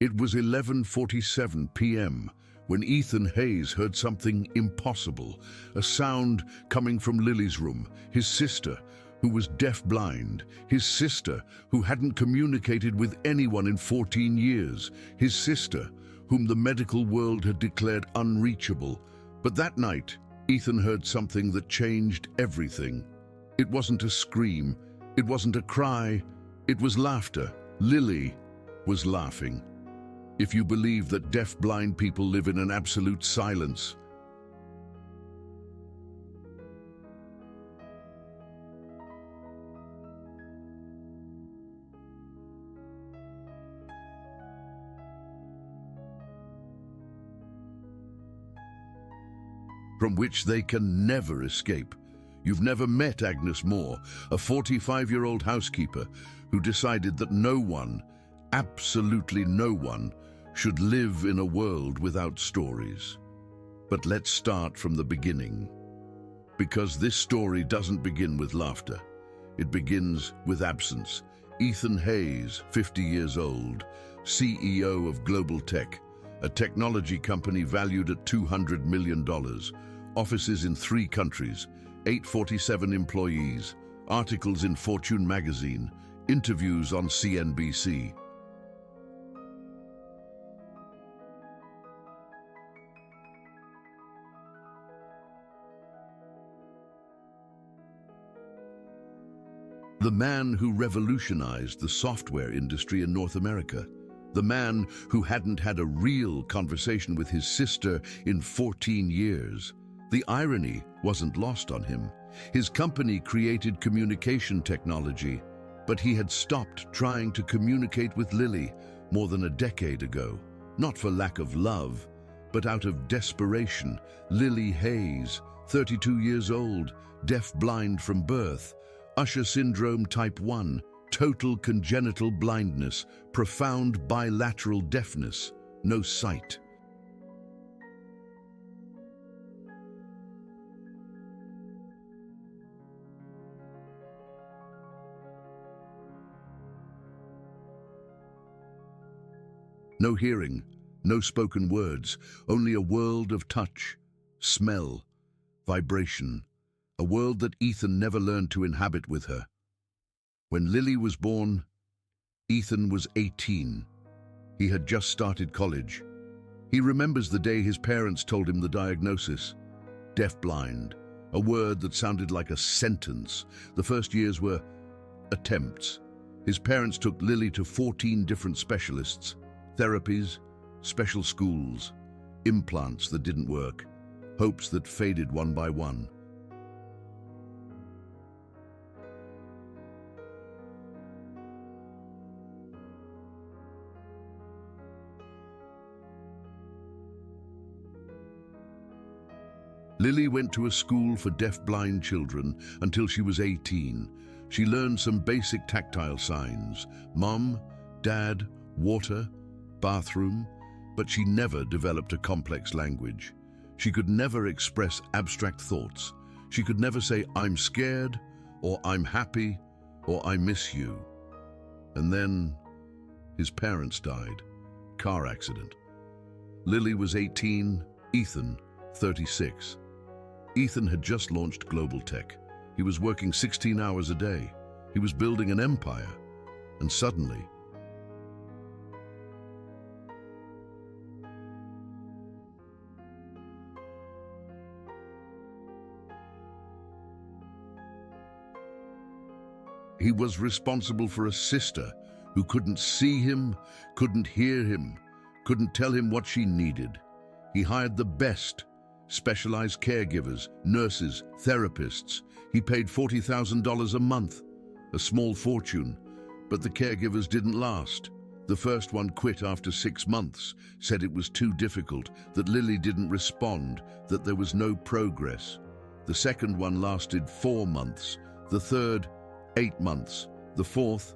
It was 11:47 p.m. when Ethan Hayes heard something impossible, a sound coming from Lily's room, his sister, who was deaf-blind, his sister, who hadn't communicated with anyone in 14 years, his sister, whom the medical world had declared unreachable. But that night, Ethan heard something that changed everything. It wasn't a scream, it wasn't a cry, it was laughter. Lily was laughing. If you believe that deaf-blind people live in an absolute silence, from which they can never escape. You've never met Agnes Moore, a 45-year-old housekeeper who decided that no one, absolutely no one, should live in a world without stories. But let's start from the beginning. Because this story doesn't begin with laughter. It begins with absence. Ethan Hayes, 50 years old, CEO of Global Tech, a technology company valued at $200 million, offices in 3 countries, 847 employees, articles in Fortune magazine, interviews on CNBC. The man who revolutionized the software industry in North America. The man who hadn't had a real conversation with his sister in 14 years. The irony wasn't lost on him. His company created communication technology, but he had stopped trying to communicate with Lily more than a decade ago. Not for lack of love, but out of desperation. Lily Hayes, 32 years old, deaf-blind from birth, Usher syndrome type 1, total congenital blindness, profound bilateral deafness, no sight. No hearing, no spoken words, only a world of touch, smell, vibration, a world that Ethan never learned to inhabit with her. When Lily was born, Ethan was 18. He had just started college. He remembers the day his parents told him the diagnosis. Deafblind, a word that sounded like a sentence. The first years were attempts. His parents took Lily to 14 different specialists, therapies, special schools, implants that didn't work, hopes that faded one by one. Lily went to a school for deaf-blind children until she was 18. She learned some basic tactile signs, mom, dad, water, bathroom, but she never developed a complex language. She could never express abstract thoughts. She could never say, I'm scared, or I'm happy, or I miss you. And then his parents died. Car accident. Lily was 18, Ethan, 36. Ethan had just launched Global Tech. He was working 16 hours a day. He was building an empire. And suddenly, he was responsible for a sister who couldn't see him, couldn't hear him, couldn't tell him what she needed. He hired the best, specialized caregivers, nurses, therapists. He paid $40,000 a month, a small fortune, but the caregivers didn't last. The first one quit after 6 months, said it was too difficult, that Lily didn't respond, that there was no progress. The second one lasted 4 months, the third, 8 months, the fourth,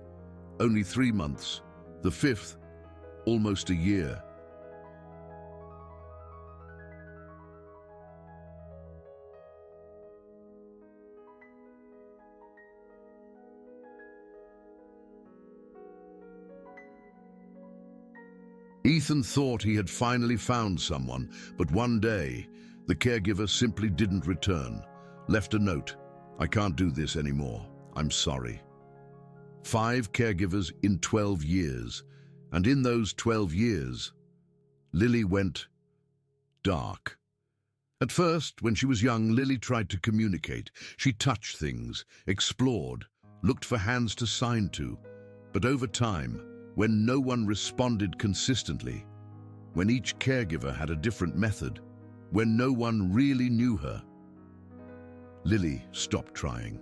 only 3 months, the fifth, almost a year. Ethan thought he had finally found someone, but one day, the caregiver simply didn't return, left a note. "I can't do this anymore. I'm sorry." 5 caregivers in 12 years, and in those 12 years, Lily went dark. At first, when she was young, Lily tried to communicate. She touched things, explored, looked for hands to sign to. But over time, when no one responded consistently, when each caregiver had a different method, when no one really knew her, Lily stopped trying.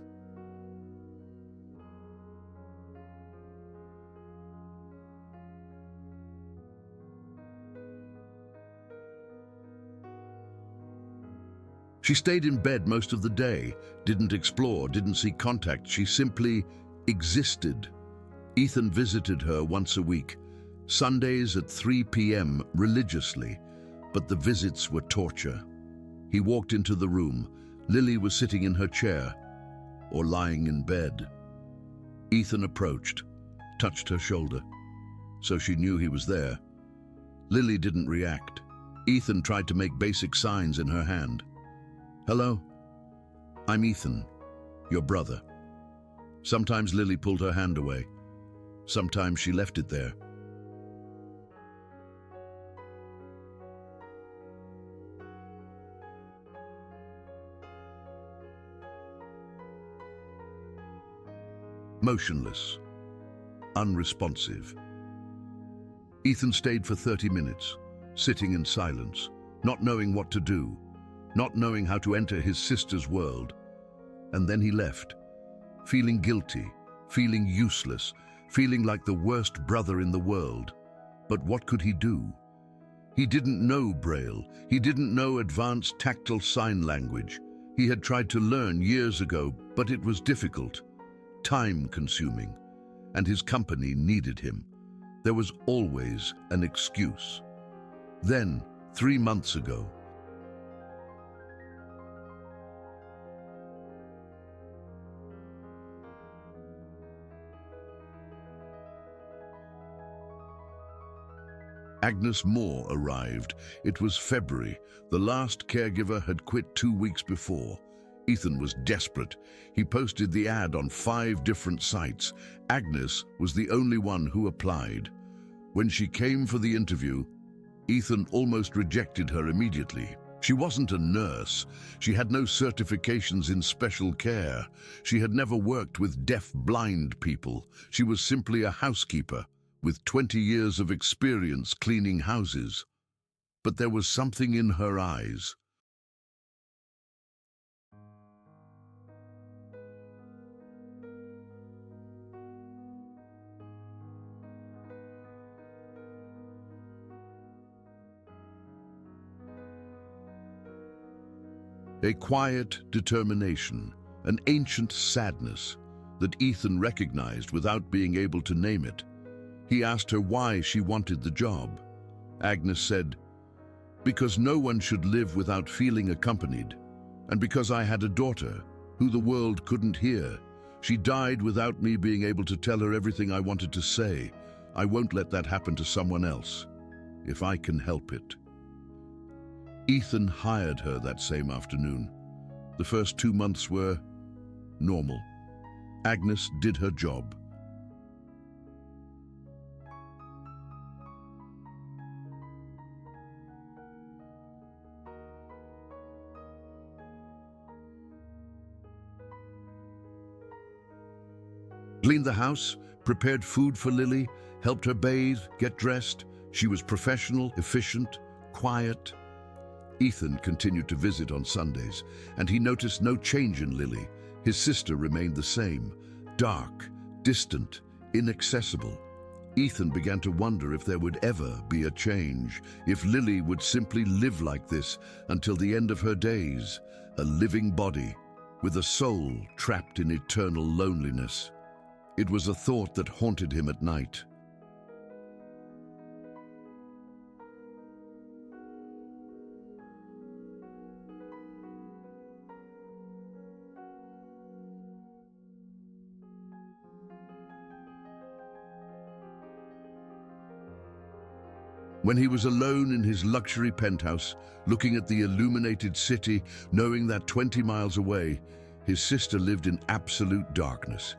She stayed in bed most of the day, didn't explore, didn't seek contact. She simply existed. Ethan visited her once a week, Sundays at 3 p.m. religiously, but the visits were torture. He walked into the room. Lily was sitting in her chair or lying in bed. Ethan approached, touched her shoulder, so she knew he was there. Lily didn't react. Ethan tried to make basic signs in her hand. "Hello, I'm Ethan, your brother." Sometimes Lily pulled her hand away. Sometimes she left it there. Motionless, unresponsive. Ethan stayed for 30 minutes, sitting in silence, not knowing what to do, not knowing how to enter his sister's world. And then he left, feeling guilty, feeling useless, feeling like the worst brother in the world. But what could he do? He didn't know Braille. He didn't know advanced tactile sign language. He had tried to learn years ago, but it was difficult, time-consuming, and his company needed him. There was always an excuse. Then, 3 months ago, Agnes Moore arrived. It was February. The last caregiver had quit 2 weeks before. Ethan was desperate. He posted the ad on 5 different sites. Agnes was the only one who applied. When she came for the interview, Ethan almost rejected her immediately. She wasn't a nurse. She had no certifications in special care. She had never worked with deaf-blind people. She was simply a housekeeper, with 20 years of experience cleaning houses. But there was something in her eyes. A quiet determination, an ancient sadness that Ethan recognized without being able to name it. He asked her why she wanted the job. Agnes said, "Because no one should live without feeling accompanied, and because I had a daughter who the world couldn't hear. She died without me being able to tell her everything I wanted to say. I won't let that happen to someone else, if I can help it." Ethan hired her that same afternoon. The first 2 months were normal. Agnes did her job. Cleaned the house, prepared food for Lily, helped her bathe, get dressed. She was professional, efficient, quiet. Ethan continued to visit on Sundays, and he noticed no change in Lily. His sister remained the same, dark, distant, inaccessible. Ethan began to wonder if there would ever be a change, if Lily would simply live like this until the end of her days, a living body, with a soul trapped in eternal loneliness. It was a thought that haunted him at night. When he was alone in his luxury penthouse, looking at the illuminated city, knowing that 20 miles away, his sister lived in absolute darkness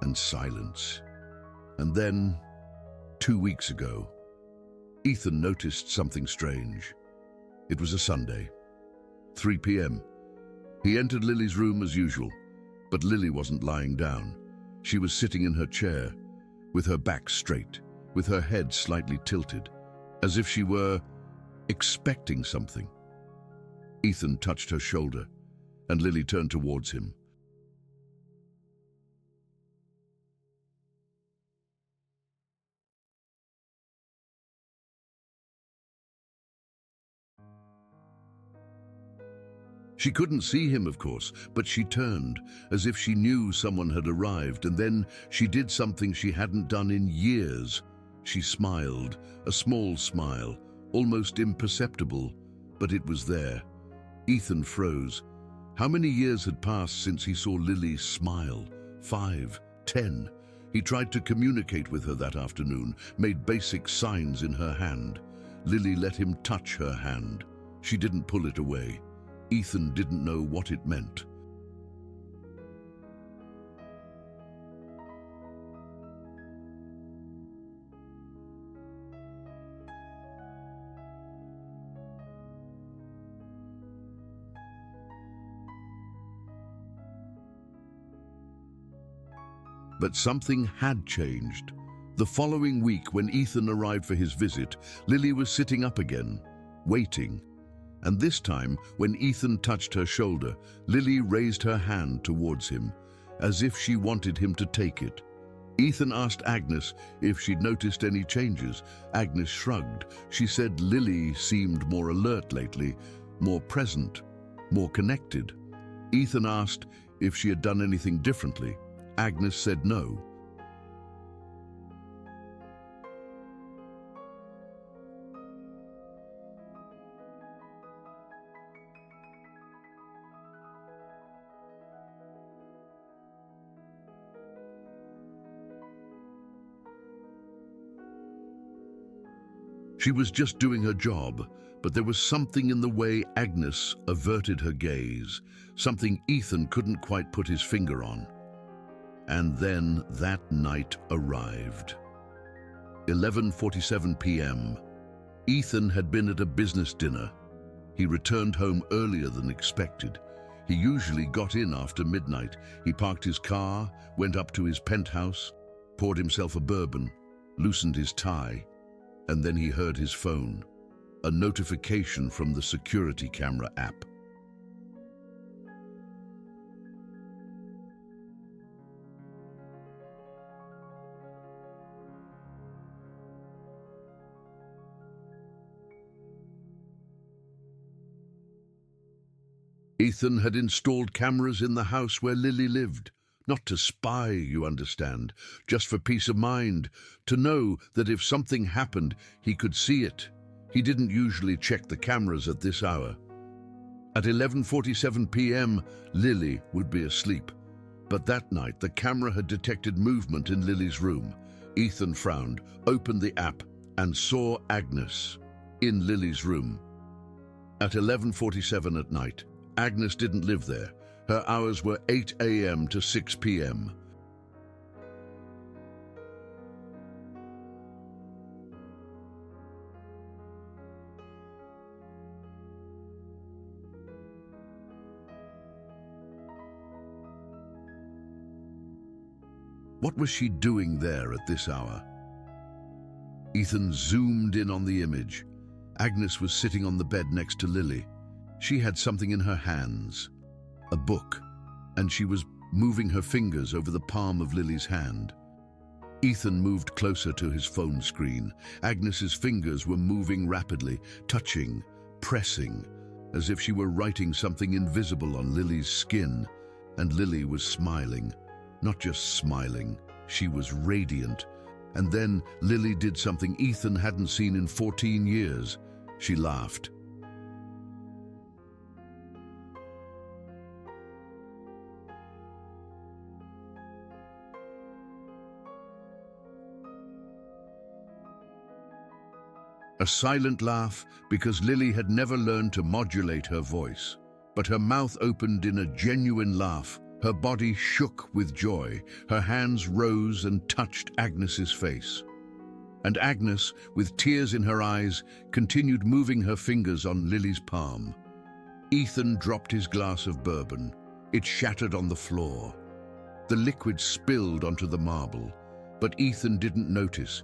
and silence. And then, 2 weeks ago, Ethan noticed something strange. It was a Sunday, 3 p.m. He entered Lily's room as usual, but Lily wasn't lying down. She was sitting in her chair, with her back straight, with her head slightly tilted, as if she were expecting something. Ethan touched her shoulder, and Lily turned towards him. She couldn't see him, of course, but she turned, as if she knew someone had arrived, and then she did something she hadn't done in years. She smiled, a small smile, almost imperceptible, but it was there. Ethan froze. How many years had passed since he saw Lily smile? 5, 10. He tried to communicate with her that afternoon, made basic signs in her hand. Lily let him touch her hand. She didn't pull it away. Ethan didn't know what it meant. But something had changed. The following week, when Ethan arrived for his visit, Lily was sitting up again, waiting. And this time, when Ethan touched her shoulder, Lily raised her hand towards him, as if she wanted him to take it. Ethan asked Agnes if she'd noticed any changes. Agnes shrugged. She said Lily seemed more alert lately, more present, more connected. Ethan asked if she had done anything differently. Agnes said no. She was just doing her job, but there was something in the way Agnes averted her gaze, something Ethan couldn't quite put his finger on. And then that night arrived. 11:47 p.m. Ethan had been at a business dinner. He returned home earlier than expected. He usually got in after midnight. He parked his car, went up to his penthouse, poured himself a bourbon, loosened his tie, and then he heard his phone, a notification from the security camera app. Ethan had installed cameras in the house where Lily lived. Not to spy, you understand, just for peace of mind, to know that if something happened, he could see it. He didn't usually check the cameras at this hour. At 11:47 p.m., Lily would be asleep. But that night, the camera had detected movement in Lily's room. Ethan frowned, opened the app, and saw Agnes in Lily's room. At 11:47 at night, Agnes didn't live there. Her hours were 8 a.m. to 6 p.m. What was she doing there at this hour? Ethan zoomed in on the image. Agnes was sitting on the bed next to Lily. She had something in her hands, a book, and she was moving her fingers over the palm of Lily's hand. Ethan moved closer to his phone screen. Agnes's fingers were moving rapidly, touching, pressing, as if she were writing something invisible on Lily's skin. And Lily was smiling. Not just smiling, she was radiant. And then Lily did something Ethan hadn't seen in 14 years. She laughed. A silent laugh because Lily had never learned to modulate her voice. But her mouth opened in a genuine laugh. Her body shook with joy. Her hands rose and touched Agnes's face. And Agnes, with tears in her eyes, continued moving her fingers on Lily's palm. Ethan dropped his glass of bourbon. It shattered on the floor. The liquid spilled onto the marble, but Ethan didn't notice.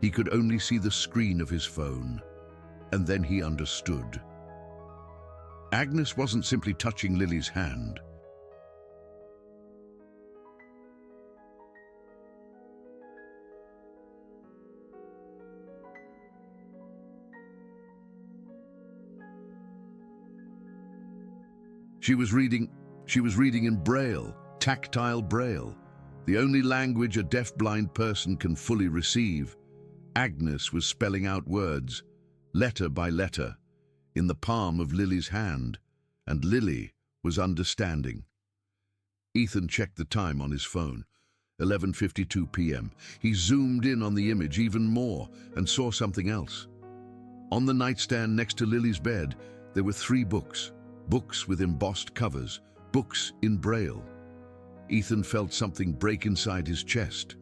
He could only see the screen of his phone. And then he understood. Agnes wasn't simply touching Lily's hand. She was reading in Braille, tactile Braille, the only language a deafblind person can fully receive. Agnes was spelling out words, letter by letter, in the palm of Lily's hand, and Lily was understanding. Ethan checked the time on his phone, 11:52 p.m. He zoomed in on the image even more and saw something else. On the nightstand next to Lily's bed, there were 3 books. Books with embossed covers, books in Braille. Ethan felt something break inside his chest.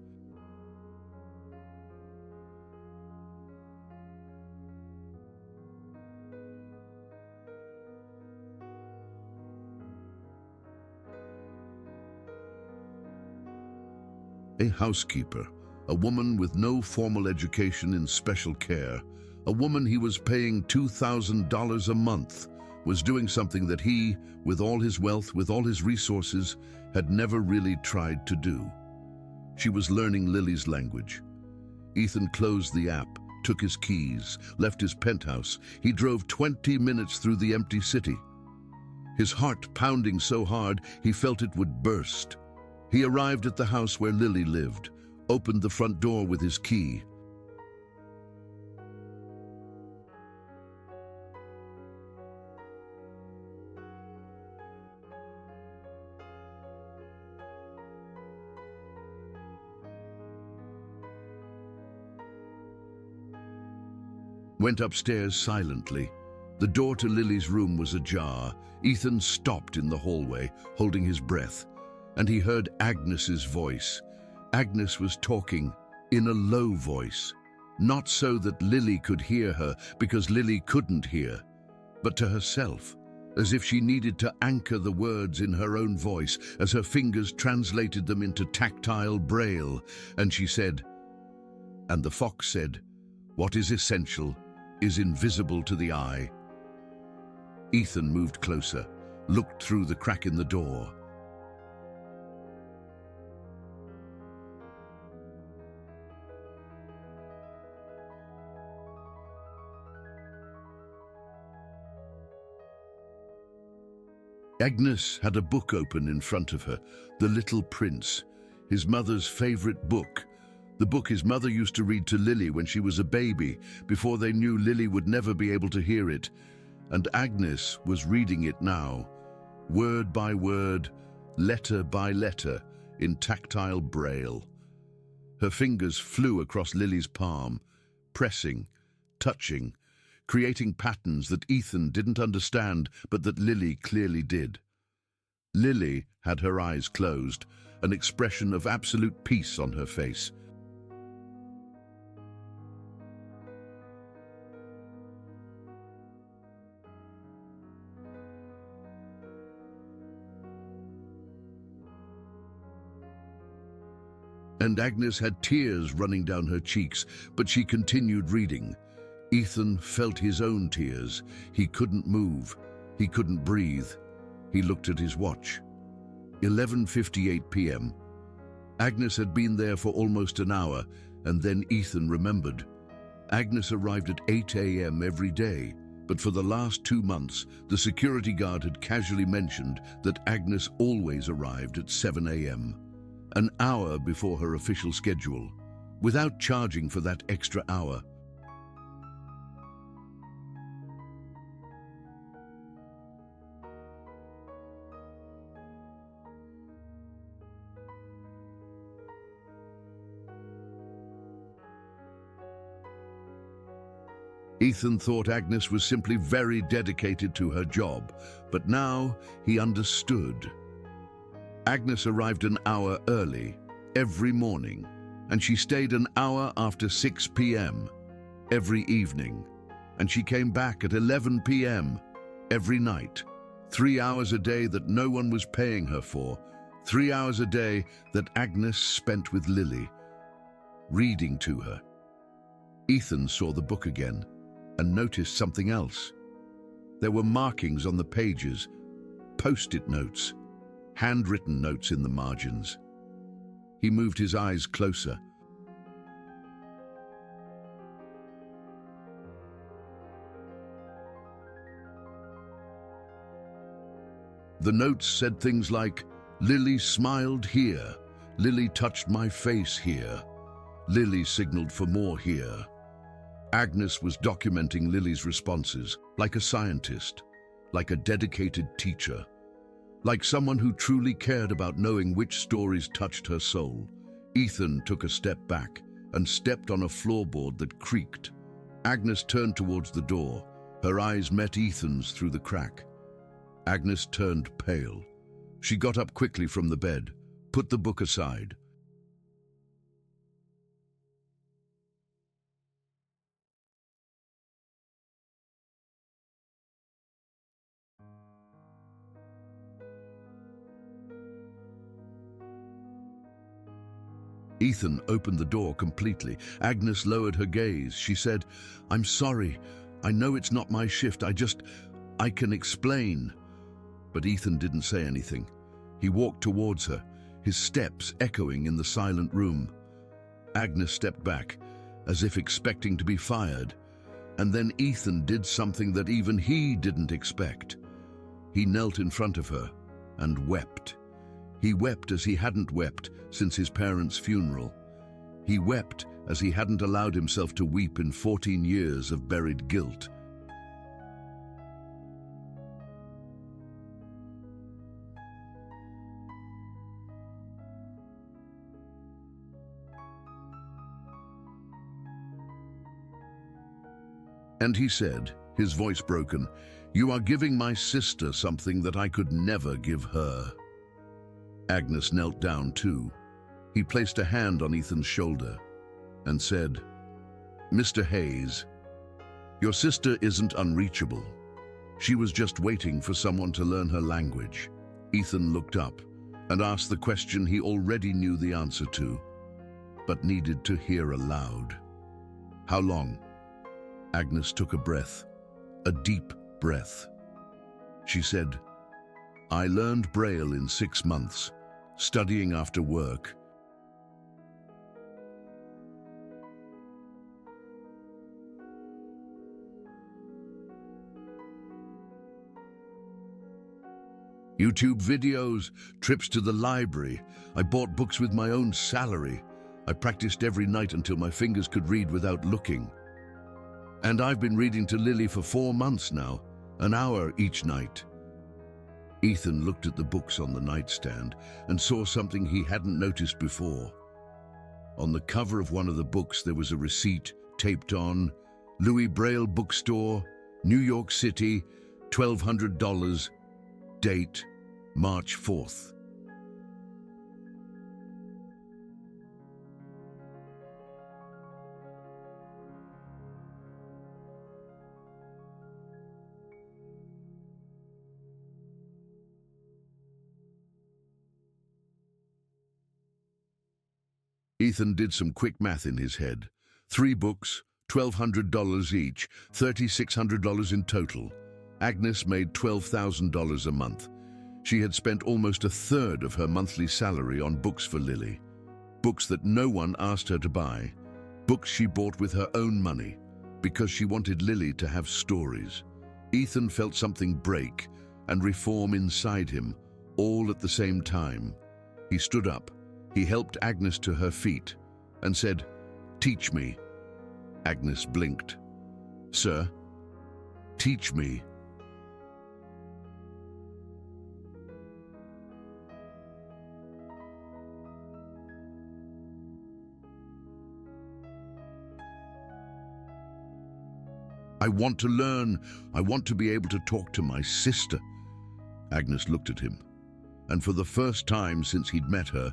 A housekeeper, a woman with no formal education in special care, a woman he was paying $2,000 a month, was doing something that he, with all his wealth, with all his resources, had never really tried to do. She was learning Lily's language. Ethan closed the app, took his keys, left his penthouse. He drove 20 minutes through the empty city. His heart pounding so hard he felt it would burst. He arrived at the house where Lily lived, opened the front door with his key. Went upstairs silently. The door to Lily's room was ajar. Ethan stopped in the hallway, holding his breath, and he heard Agnes's voice. Agnes was talking in a low voice, not so that Lily could hear her, because Lily couldn't hear, but to herself, as if she needed to anchor the words in her own voice as her fingers translated them into tactile Braille. And she said, "And the fox said, 'What is essential is invisible to the eye.'" Ethan moved closer, looked through the crack in the door. Agnes had a book open in front of her, The Little Prince, his mother's favorite book. The book his mother used to read to Lily when she was a baby, before they knew Lily would never be able to hear it. And Agnes was reading it now, word by word, letter by letter, in tactile Braille. Her fingers flew across Lily's palm, pressing, touching, creating patterns that Ethan didn't understand, but that Lily clearly did. Lily had her eyes closed, an expression of absolute peace on her face. And Agnes had tears running down her cheeks, but she continued reading. Ethan felt his own tears. He couldn't move. He couldn't breathe. He looked at his watch. 11:58 p.m. Agnes had been there for almost an hour, and then Ethan remembered. Agnes arrived at 8 a.m. every day, but for the last 2 months, the security guard had casually mentioned that Agnes always arrived at 7 a.m., an hour before her official schedule, without charging for that extra hour. Ethan thought Agnes was simply very dedicated to her job, but now he understood. Agnes arrived an hour early every morning, and she stayed an hour after 6 p.m. every evening, and she came back at 11 p.m. every night. 3 hours a day that no one was paying her for, 3 hours a day that Agnes spent with Lily, reading to her. Ethan saw the book again and noticed something else. There were markings on the pages, post-it notes, handwritten notes in the margins. He moved his eyes closer. The notes said things like, "Lily smiled here, Lily touched my face here, Lily signaled for more here." Agnes was documenting Lily's responses, like a scientist, like a dedicated teacher, like someone who truly cared about knowing which stories touched her soul. Ethan took a step back and stepped on a floorboard that creaked. Agnes turned towards the door. Her eyes met Ethan's through the crack. Agnes turned pale. She got up quickly from the bed, put the book aside. Ethan opened the door completely. Agnes lowered her gaze. She said, "I'm sorry. I know it's not my shift. I can explain." But Ethan didn't say anything. He walked towards her, his steps echoing in the silent room. Agnes stepped back, as if expecting to be fired. And then Ethan did something that even he didn't expect. He knelt in front of her and wept. He wept as he hadn't wept since his parents' funeral. He wept as he hadn't allowed himself to weep in 14 years of buried guilt. And he said, his voice broken, "You are giving my sister something that I could never give her." Agnes knelt down too. He placed a hand on Ethan's shoulder and said, "Mr. Hayes, your sister isn't unreachable. She was just waiting for someone to learn her language." Ethan looked up and asked the question he already knew the answer to, but needed to hear aloud. "How long?" Agnes took a breath, a deep breath. She said, "I learned Braille in 6 months, studying after work." YouTube videos, trips to the library. I bought books with my own salary. I practiced every night until my fingers could read without looking. And I've been reading to Lily for 4 months now, an hour each night. Ethan looked at the books on the nightstand and saw something he hadn't noticed before. On the cover of one of the books there was a receipt taped on, "Louis Braille Bookstore, New York City, $1,200, date March 4th. Ethan did some quick math in his head. 3 books, $1,200 each, $3,600 in total. Agnes made $12,000 a month. She had spent almost a third of her monthly salary on books for Lily. Books that no one asked her to buy. Books she bought with her own money, because she wanted Lily to have stories. Ethan felt something break and reform inside him, all at the same time. He stood up. He helped Agnes to her feet and said, "Teach me." Agnes blinked. "Sir, teach me." I want to learn. I want to be able to talk to my sister. Agnes looked at him, and for the first time since he'd met her,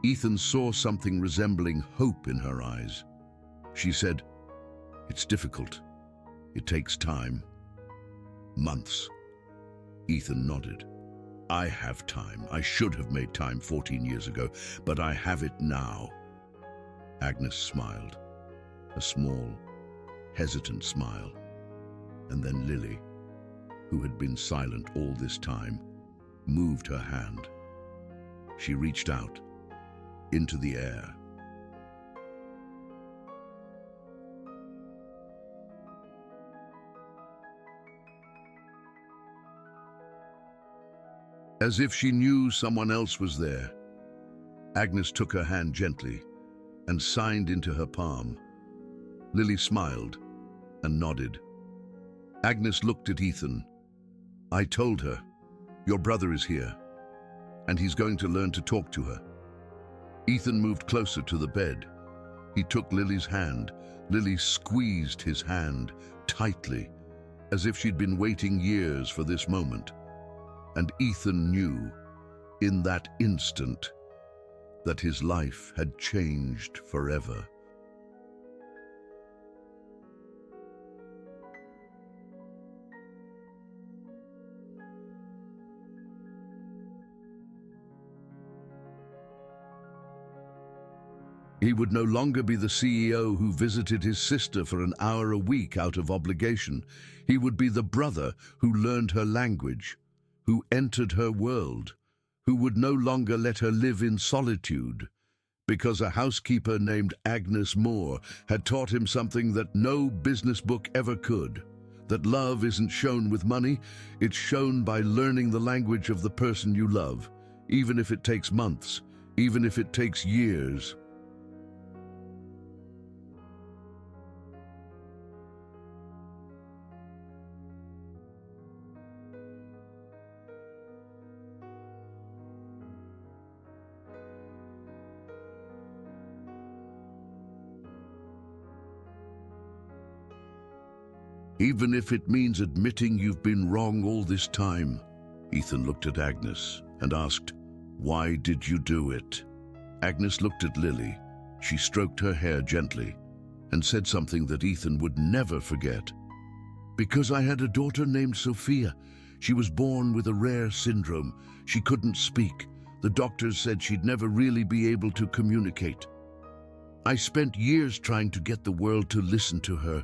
Ethan saw something resembling hope in her eyes. She said, "It's difficult. It takes time. Months." Ethan nodded. "I have time. I should have made time 14 years ago, but I have it now." Agnes smiled, a small, hesitant smile. And then Lily, who had been silent all this time, moved her hand. She reached out, into the air. As if she knew someone else was there, Agnes took her hand gently and signed into her palm. Lily smiled and nodded. Agnes looked at Ethan. "I told her, your brother is here, and he's going to learn to talk to her." Ethan moved closer to the bed. He took Lily's hand. Lily squeezed his hand tightly, as if she'd been waiting years for this moment. And Ethan knew, in that instant, that his life had changed forever. He would no longer be the CEO who visited his sister for an hour a week out of obligation. He would be the brother who learned her language, who entered her world, who would no longer let her live in solitude, because a housekeeper named Agnes Moore had taught him something that no business book ever could, that love isn't shown with money, it's shown by learning the language of the person you love, even if it takes months, even if it takes years. Even if it means admitting you've been wrong all this time. Ethan looked at Agnes and asked, "Why did you do it?" Agnes looked at Lily. She stroked her hair gently and said something that Ethan would never forget. "Because I had a daughter named Sophia. She was born with a rare syndrome. She couldn't speak. The doctors said she'd never really be able to communicate. I spent years trying to get the world to listen to her.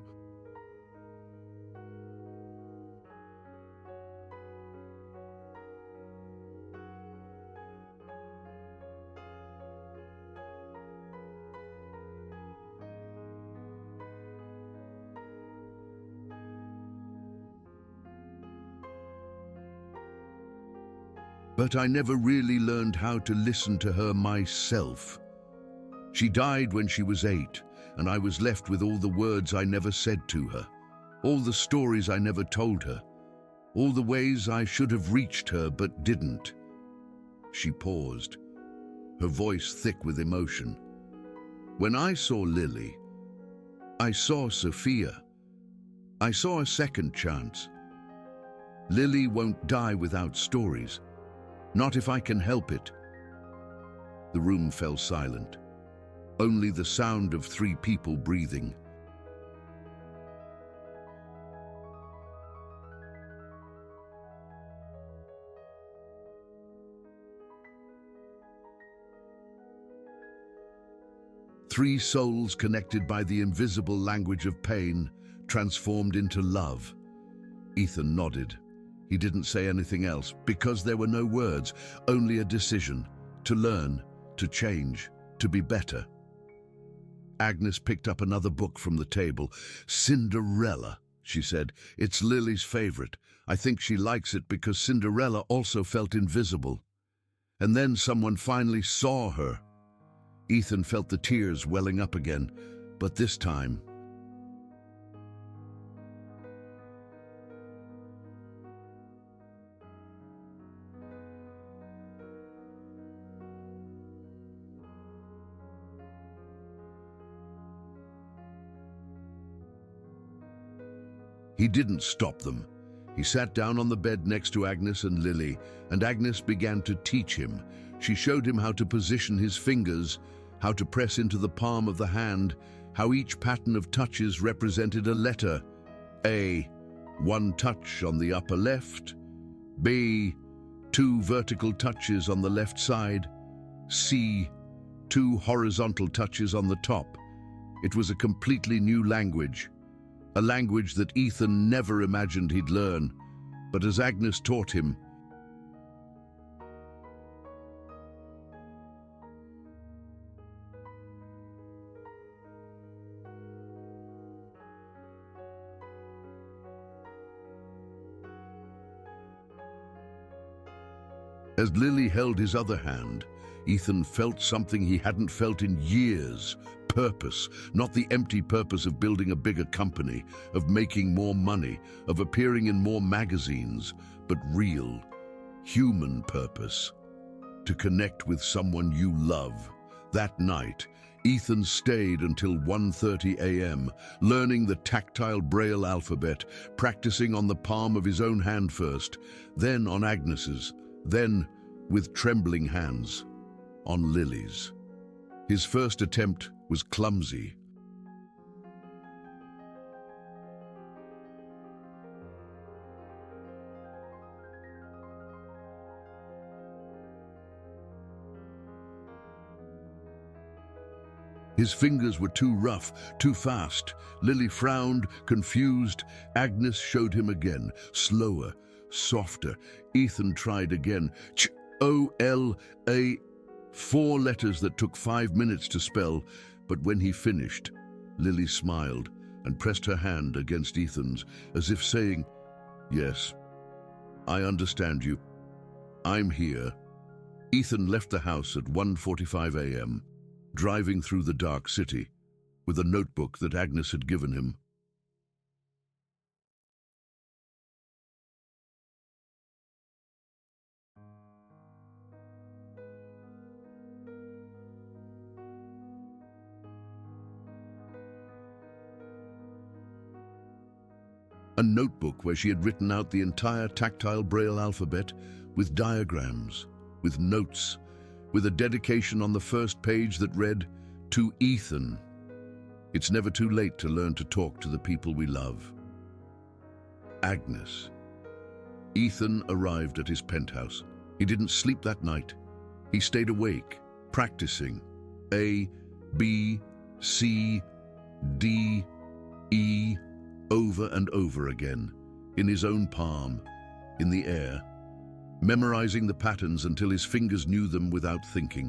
But I never really learned how to listen to her myself. She died when she was 8, and I was left with all the words I never said to her, all the stories I never told her, all the ways I should have reached her but didn't." She paused, her voice thick with emotion. "When I saw Lily, I saw Sophia. I saw a second chance. Lily won't die without stories. Not if I can help it." The room fell silent. Only the sound of 3 people breathing. Three souls connected by the invisible language of pain, transformed into love. Ethan nodded. He didn't say anything else, because there were no words, only a decision, to learn, to change, to be better. Agnes picked up another book from the table. "Cinderella," she said. "It's Lily's favorite. I think she likes it because Cinderella also felt invisible. And then someone finally saw her." Ethan felt the tears welling up again, but this time, He didn't stop them. He sat down on the bed next to Agnes and Lily, and Agnes began to teach him. She showed him how to position his fingers, how to press into the palm of the hand, how each pattern of touches represented a letter. A, one touch on the upper left. B, two vertical touches on the left side. C, two horizontal touches on the top. It was a completely new language, a language that Ethan never imagined he'd learn. But as Agnes taught him, as Lily held his other hand, Ethan felt something he hadn't felt in years. Purpose, not the empty purpose of building a bigger company, of making more money, of appearing in more magazines, but real, human purpose. To connect with someone you love. That night, Ethan stayed until 1:30 a.m., learning the tactile Braille alphabet, practicing on the palm of his own hand first, then on Agnes's, then, with trembling hands, on Lily's. His first attempt was clumsy. His fingers were too rough, too fast. Lily frowned, confused. Agnes showed him again, slower, softer. Ethan tried again. Ch-O-L-A, 4 letters that took 5 minutes to spell. But when he finished, Lily smiled and pressed her hand against Ethan's, as if saying, "Yes, I understand you. I'm here." Ethan left the house at 1:45 a.m., driving through the dark city with a notebook that Agnes had given him. A notebook where she had written out the entire tactile Braille alphabet, with diagrams, with notes, with a dedication on the first page that read, "To Ethan. It's never too late to learn to talk to the people we love." Agnes. Ethan arrived at his penthouse. He didn't sleep that night. He stayed awake, practicing A, B, C, D, E, over and over again, in his own palm, in the air, memorizing the patterns until his fingers knew them without thinking.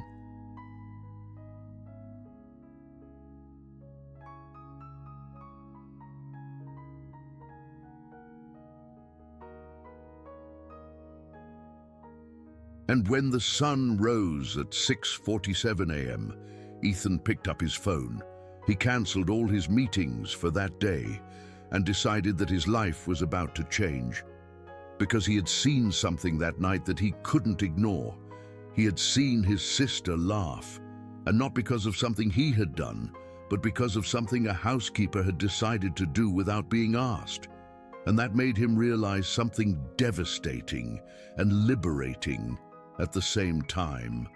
And when the sun rose at 6:47 a.m., Ethan picked up his phone. He cancelled all his meetings for that day and decided that his life was about to change. Because he had seen something that night that he couldn't ignore. He had seen his sister laugh, and not because of something he had done, but because of something a housekeeper had decided to do without being asked. And that made him realize something devastating and liberating at the same time.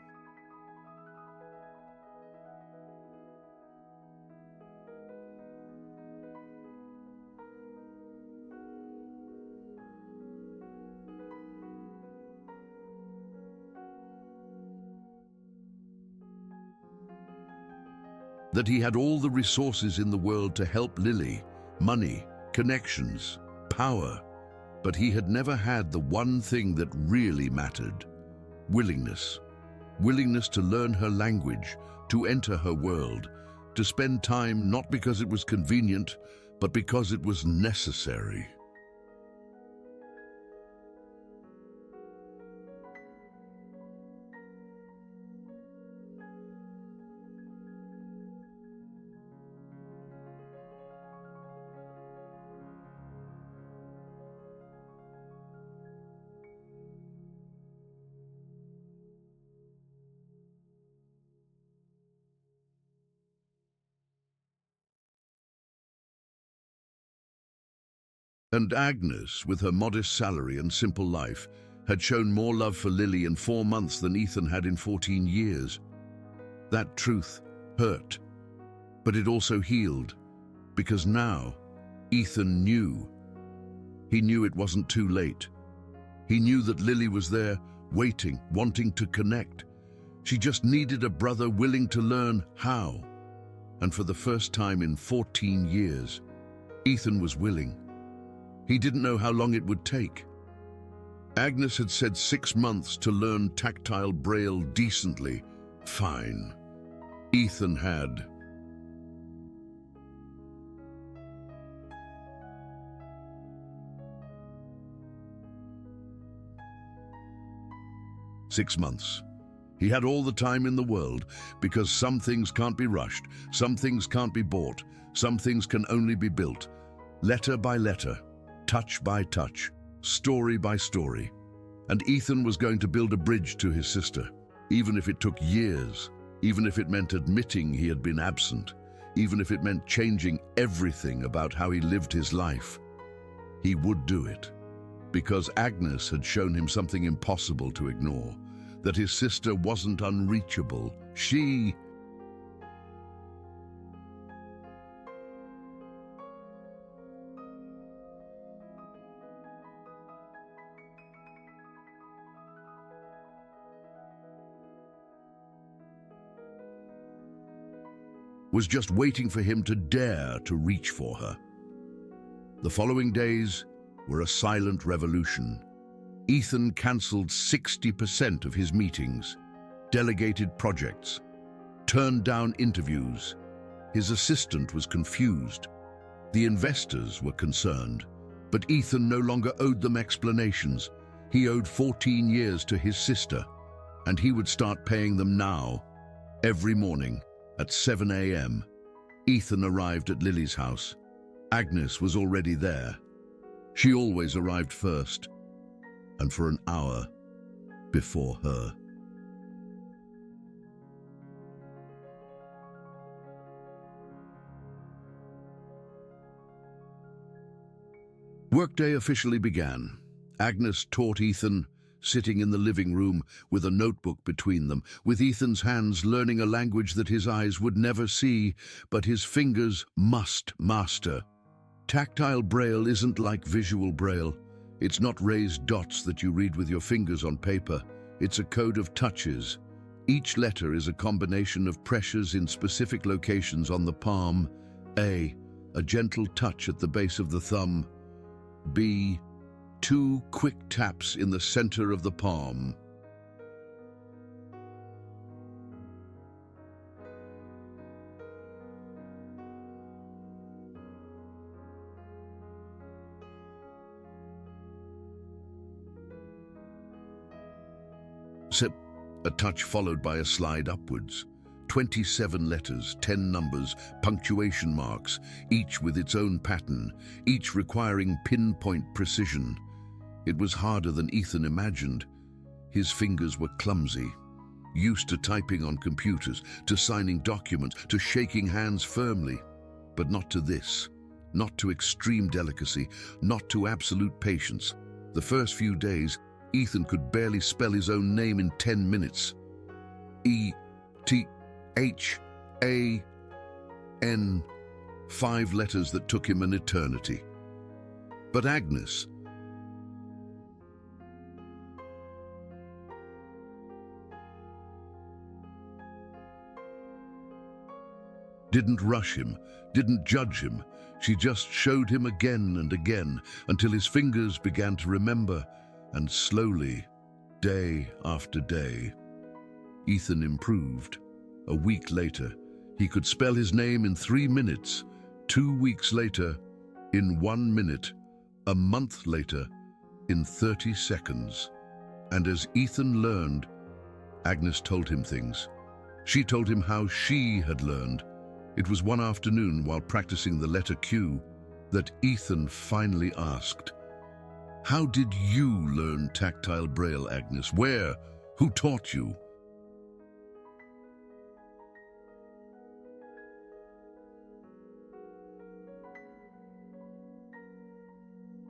That he had all the resources in the world to help Lily, money, connections, power, but he had never had the one thing that really mattered: willingness. Willingness to learn her language, to enter her world, to spend time not because it was convenient, but because it was necessary. And Agnes, with her modest salary and simple life, had shown more love for Lily in 4 months than Ethan had in 14 years. That truth hurt, but it also healed, because now Ethan knew. He knew it wasn't too late. He knew that Lily was there, waiting, wanting to connect. She just needed a brother willing to learn how. And for the first time in 14 years, Ethan was willing. He didn't know how long it would take. Agnes had said 6 months to learn tactile Braille decently. Fine. Ethan had. Six months. He had all the time in the world, because some things can't be rushed, some things can't be bought, some things can only be built. Letter by letter, touch by touch, story by story. And Ethan was going to build a bridge to his sister, even if it took years, even if it meant admitting he had been absent, even if it meant changing everything about how he lived his life. He would do it, because Agnes had shown him something impossible to ignore, that his sister wasn't unreachable. She was just waiting for him to dare to reach for her. The following days were a silent revolution. Ethan cancelled 60% of his meetings, delegated projects, turned down interviews. His assistant was confused. The investors were concerned, but Ethan no longer owed them explanations. He owed 14 years to his sister, and he would start paying them now. Every morning at 7 a.m., Ethan arrived at Lily's house. Agnes was already there. She always arrived first, and for an hour before her. Workday officially began. Agnes taught Ethan, sitting in the living room with a notebook between them, with Ethan's hands learning a language that his eyes would never see, but his fingers must master. Tactile Braille isn't like visual Braille. It's not raised dots that you read with your fingers on paper. It's a code of touches. Each letter is a combination of pressures in specific locations on the palm. A gentle touch at the base of the thumb. B, 2 quick taps in the center of the palm. A touch followed by a slide upwards. 27 letters, 10 numbers, punctuation marks, each with its own pattern, each requiring pinpoint precision. It was harder than Ethan imagined. His fingers were clumsy, used to typing on computers, to signing documents, to shaking hands firmly. But not to this, not to extreme delicacy, not to absolute patience. The first few days, Ethan could barely spell his own name in 10 minutes. E-T-H-A-N, 5 letters that took him an eternity. But Agnes didn't rush him, didn't judge him. She just showed him again and again until his fingers began to remember, and slowly, day after day, Ethan improved. A week later, he could spell his name in 3 minutes. 2 weeks later, in 1 minute. A month later, in 30 seconds. And as Ethan learned, Agnes told him things. She told him how she had learned. It was one afternoon while practicing the letter Q that Ethan finally asked, "How did you learn tactile Braille, Agnes? Where? Who taught you?"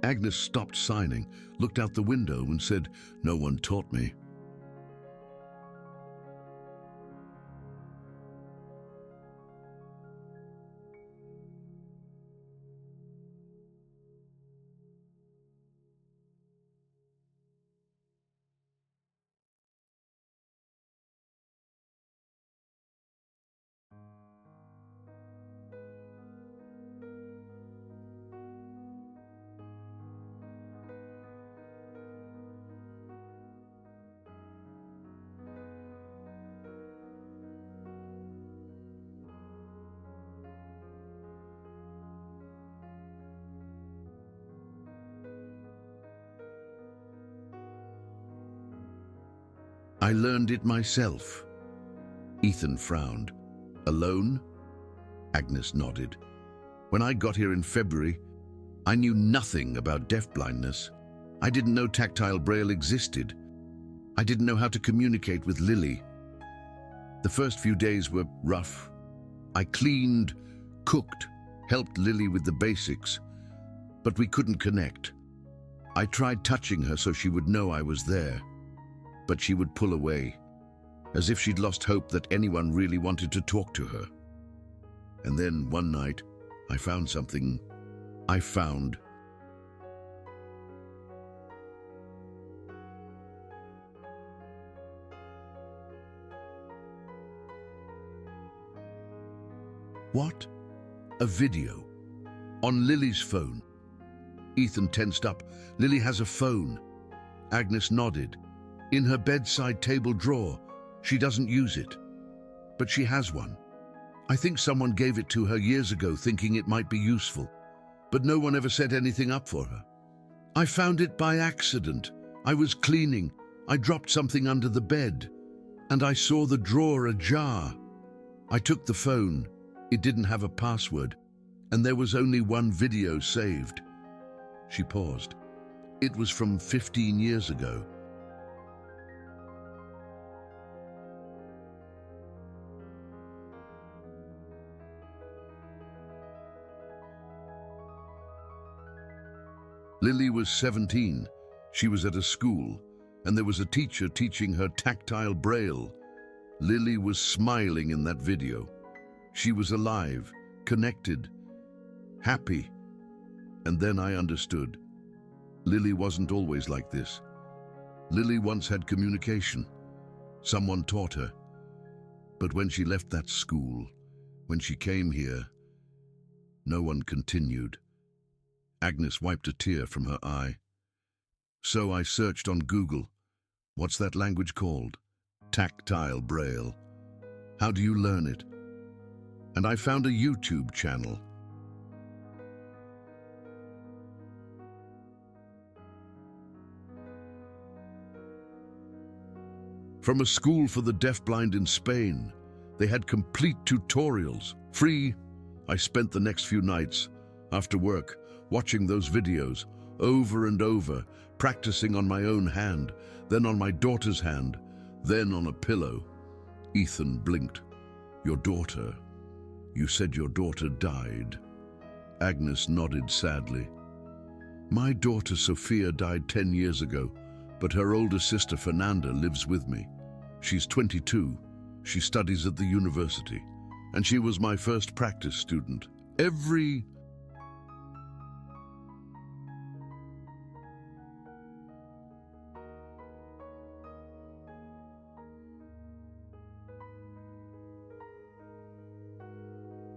Agnes stopped signing, looked out the window and said, "No one taught me." "I learned it myself." Ethan frowned. "Alone?" Agnes nodded. "When I got here in February, I knew nothing about deafblindness. I didn't know tactile Braille existed. I didn't know how to communicate with Lily. The first few days were rough. I cleaned, cooked, helped Lily with the basics, but we couldn't connect. I tried touching her so she would know I was there, but she would pull away, as if she'd lost hope that anyone really wanted to talk to her. And then one night, I found something. I found what? A video. On Lily's phone. Ethan tensed up. Lily has a phone. Agnes nodded. In her bedside table drawer. She doesn't use it, but she has one. I think someone gave it to her years ago thinking it might be useful, but no one ever set anything up for her. I found it by accident. I was cleaning. I dropped something under the bed, and I saw the drawer ajar. I took the phone. It didn't have a password, and there was only one video saved." She paused. "It was from 15 years ago. Lily was 17. She was at a school, and there was a teacher teaching her tactile Braille. Lily was smiling in that video. She was alive, connected, happy. And then I understood. Lily wasn't always like this. Lily once had communication. Someone taught her. But when she left that school, when she came here, no one continued." Agnes wiped a tear from her eye. "So I searched on Google. What's that language called? Tactile Braille. How do you learn it? And I found a YouTube channel. From a school for the deafblind in Spain. They had complete tutorials, free. I spent the next few nights, after work, watching those videos, over and over, practicing on my own hand, then on my daughter's hand, then on a pillow." Ethan blinked. "Your daughter. You said your daughter died." Agnes nodded sadly. "My daughter Sophia died 10 years ago, but her older sister Fernanda lives with me. She's 22. She studies at the university, and she was my first practice student. Every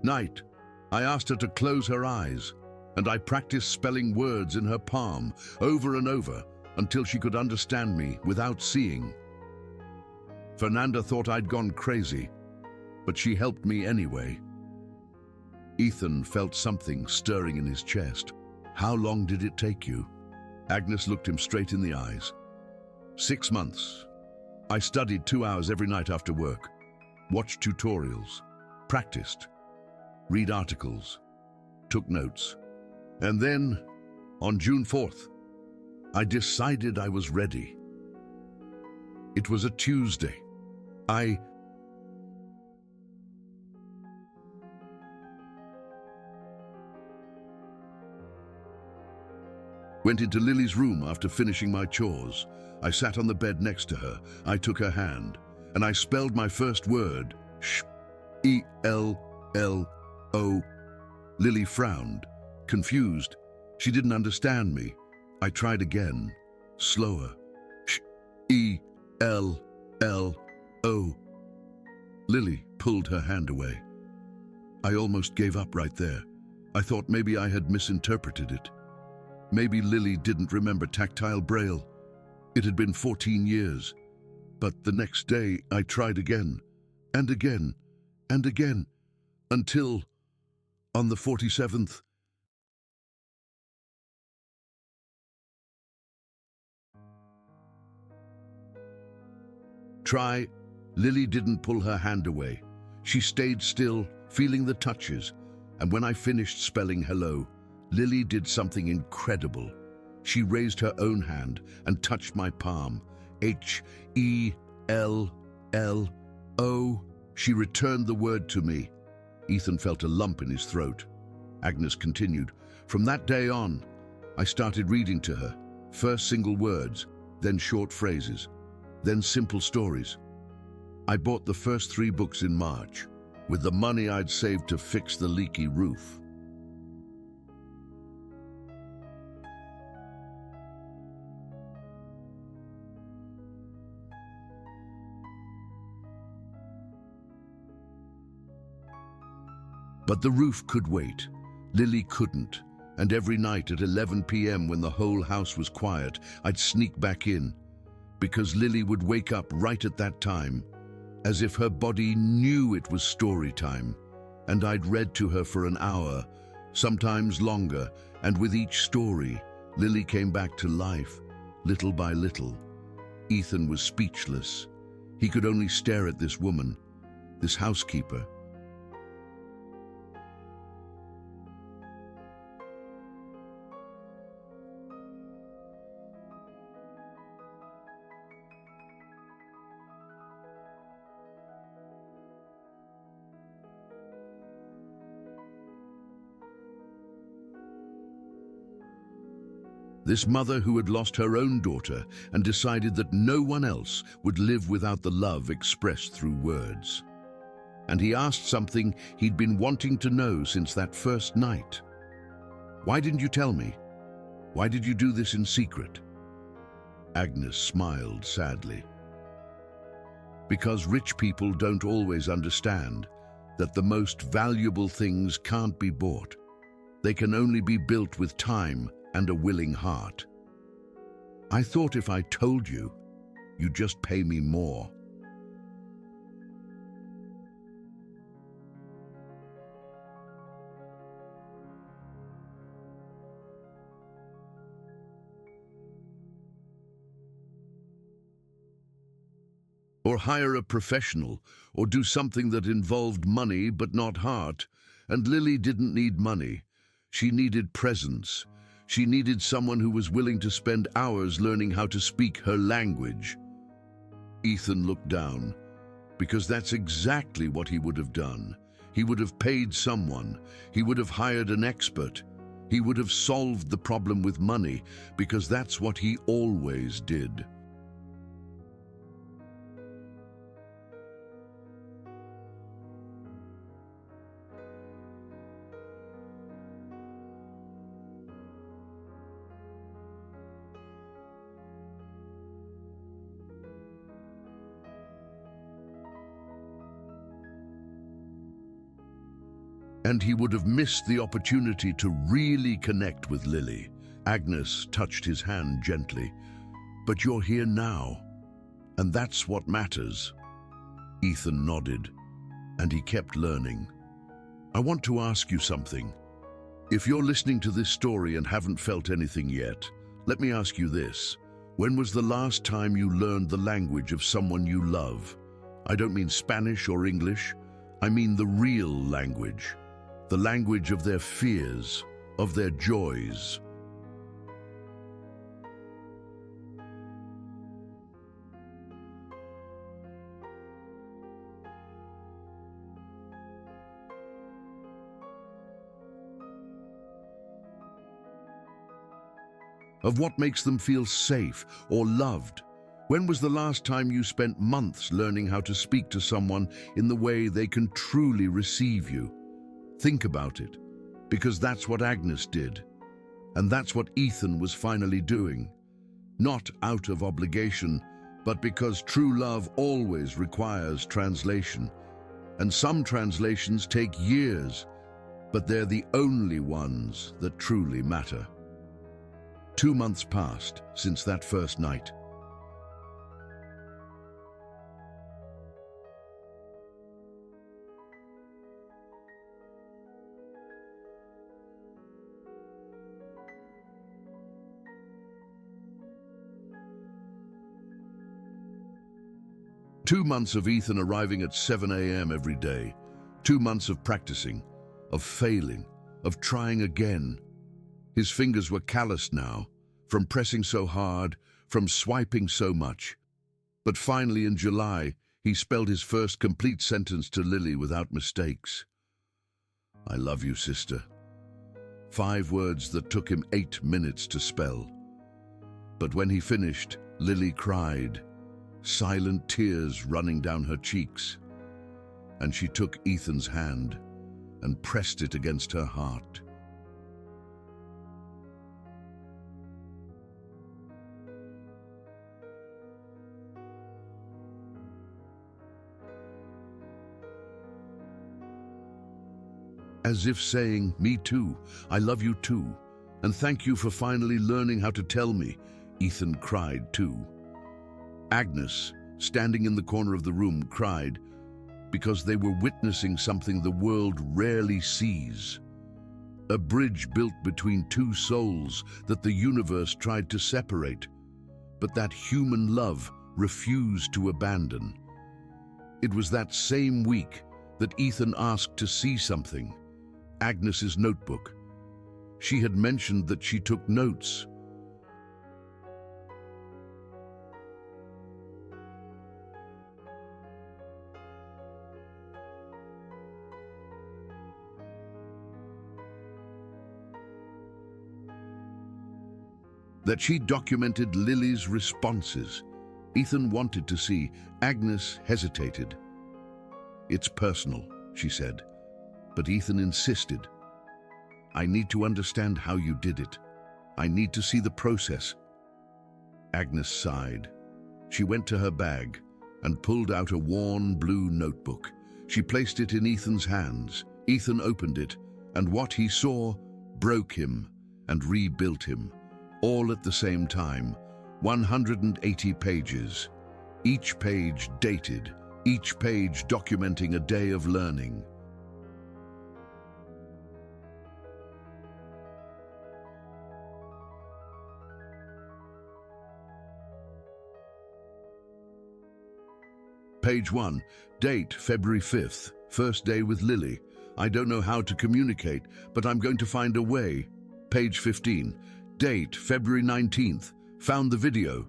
night, I asked her to close her eyes, and I practiced spelling words in her palm over and over until she could understand me without seeing. Fernanda thought I'd gone crazy, but she helped me anyway." Ethan felt something stirring in his chest. "How long did it take you?" Agnes looked him straight in the eyes. 6 months. I studied 2 hours every night after work, watched tutorials, practiced, read articles, took notes. And then, on June 4th, I decided I was ready. It was a Tuesday. Went into Lily's room after finishing my chores. I sat on the bed next to her. I took her hand, and I spelled my first word, E-L-L-O. Lily frowned, confused. She didn't understand me. I tried again, slower. E-L-L-O. Lily pulled her hand away. I almost gave up right there. I thought maybe I had misinterpreted it. Maybe Lily didn't remember tactile Braille. It had been 14 years. But the next day I tried again, and again, and again, until, on the 47th, try, Lily didn't pull her hand away. She stayed still, feeling the touches, and when I finished spelling hello, Lily did something incredible. She raised her own hand and touched my palm. H-E-L-L-O. She returned the word to me. Ethan felt a lump in his throat. Agnes continued. From that day on, I started reading to her. First single words, then short phrases, then simple stories. I bought the first 3 books in March, with the money I'd saved to fix the leaky roof. But the roof could wait. Lily couldn't. And every night at 11 p.m. when the whole house was quiet, I'd sneak back in. Because Lily would wake up right at that time, as if her body knew it was story time. And I'd read to her for an hour, sometimes longer, and with each story, Lily came back to life, little by little. Ethan was speechless. He could only stare at this woman, this housekeeper. This mother who had lost her own daughter and decided that no one else would live without the love expressed through words. And he asked something he'd been wanting to know since that first night. Why didn't you tell me? Why did you do this in secret? Agnes smiled sadly. Because rich people don't always understand that the most valuable things can't be bought. They can only be built with time and a willing heart. I thought if I told you, you'd just pay me more. Or hire a professional, or do something that involved money but not heart. And Lily didn't need money. She needed presence. She needed someone who was willing to spend hours learning how to speak her language. Ethan looked down, because that's exactly what he would have done. He would have paid someone. He would have hired an expert. He would have solved the problem with money, because that's what he always did. And he would have missed the opportunity to really connect with Lily. Agnes touched his hand gently. But you're here now, and that's what matters. Ethan nodded, and he kept learning. I want to ask you something. If you're listening to this story and haven't felt anything yet, let me ask you this. When was the last time you learned the language of someone you love? I don't mean Spanish or English. I mean the real language. The language of their fears, of their joys. of what makes them feel safe or loved. When was the last time you spent months learning how to speak to someone in the way they can truly receive you? Think about it, because that's what Agnes did. And that's what Ethan was finally doing. Not out of obligation, but because true love always requires translation. And some translations take years, but they're the only ones that truly matter. 2 months passed since that first night. Two months of Ethan arriving at 7 a.m. every day. 2 months of practicing, of failing, of trying again. His fingers were calloused now, from pressing so hard, from swiping so much. But finally in July, he spelled his first complete sentence to Lily without mistakes. I love you, sister. 5 words that took him 8 minutes to spell. But when he finished, Lily cried, silent tears running down her cheeks. And she took Ethan's hand and pressed it against her heart. As if saying, me too, I love you too, and thank you for finally learning how to tell me, Ethan cried too. Agnes, standing in the corner of the room, cried because they were witnessing something the world rarely sees. A bridge built between 2 souls that the universe tried to separate, but that human love refused to abandon. It was that same week that Ethan asked to see something. Agnes's notebook. She had mentioned that she took notes. That she documented Lily's responses. Ethan wanted to see. Agnes hesitated. It's personal, she said. But Ethan insisted. I need to understand how you did it. I need to see the process. Agnes sighed. She went to her bag and pulled out a worn blue notebook. She placed it in Ethan's hands. Ethan opened it, and what he saw broke him and rebuilt him, all at the same time. 180 pages, each page dated, each page documenting a day of learning. Page 1, date February 5th, first day with Lily. I don't know how to communicate, but I'm going to find a way. Page 15, date February 19th, found the video.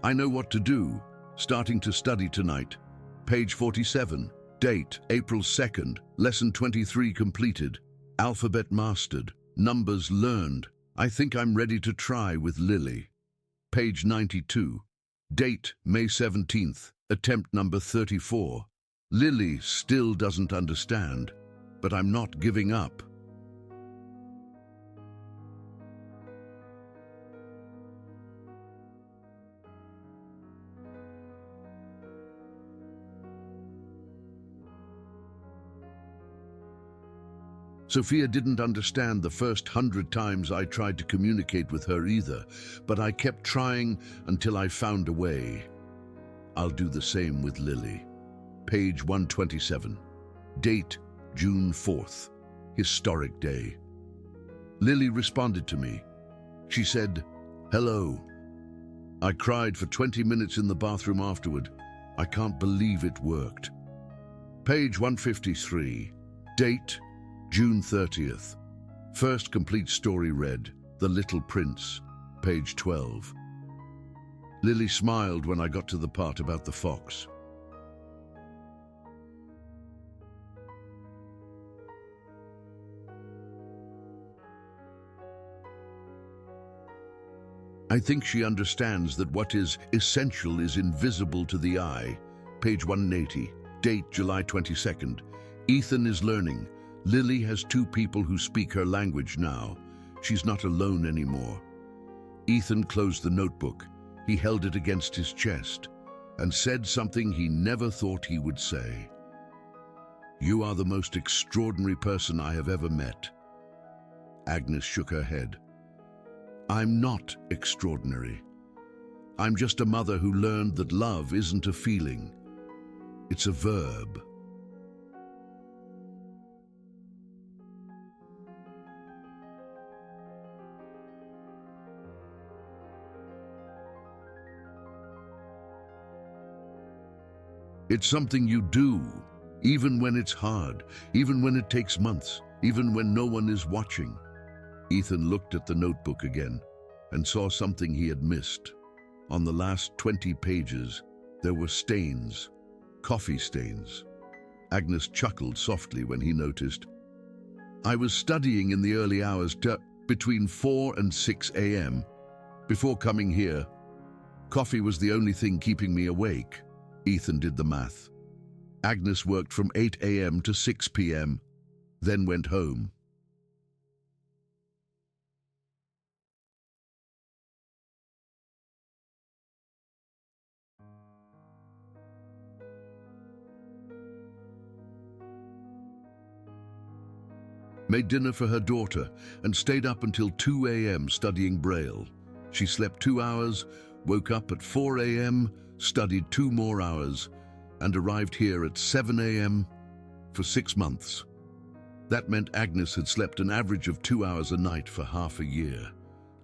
I know what to do, starting to study tonight. Page 47, date April 2nd, lesson 23 completed. Alphabet mastered, numbers learned. I think I'm ready to try with Lily. Page 92, date May 17th, attempt number 34. Lily still doesn't understand, but I'm not giving up. Sophia didn't understand the first 100 times I tried to communicate with her either, but I kept trying until I found a way. I'll do the same with Lily. Page 127. Date June 4th. Historic day. Lily responded to me. She said, hello. I cried for 20 minutes in the bathroom afterward. I can't believe it worked. Page 153. Date June 30th. First complete story read, The Little Prince. Page 12. Lily smiled when I got to the part about the fox. I think she understands that what is essential is invisible to the eye. Page 180, date July 22nd. Ethan is learning. Lily has 2 people who speak her language now. She's not alone anymore. Ethan closed the notebook. He held it against his chest and said something he never thought he would say. "You are the most extraordinary person I have ever met." Agnes shook her head. "I'm not extraordinary. I'm just a mother who learned that love isn't a feeling. It's a verb." It's something you do, even when it's hard, even when it takes months, even when no one is watching. Ethan looked at the notebook again and saw something he had missed. On the last 20 pages, there were stains, coffee stains. Agnes chuckled softly when he noticed. "I was studying in the early hours between 4 and 6 a.m. Before coming here. Coffee was the only thing keeping me awake." Ethan did the math. Agnes worked from 8 a.m. to 6 p.m., then went home. Made dinner for her daughter and stayed up until 2 a.m. studying Braille. She slept 2 hours, woke up at 4 a.m., studied 2 more hours, and arrived here at 7 a.m. for 6 months. That meant Agnes had slept an average of 2 hours a night for half a year,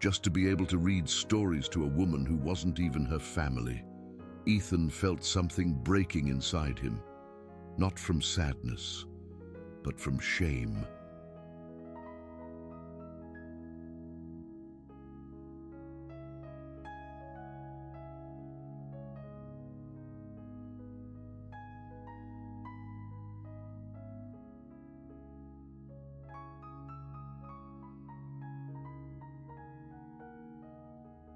just to be able to read stories to a woman who wasn't even her family. Ethan felt something breaking inside him, not from sadness, but from shame.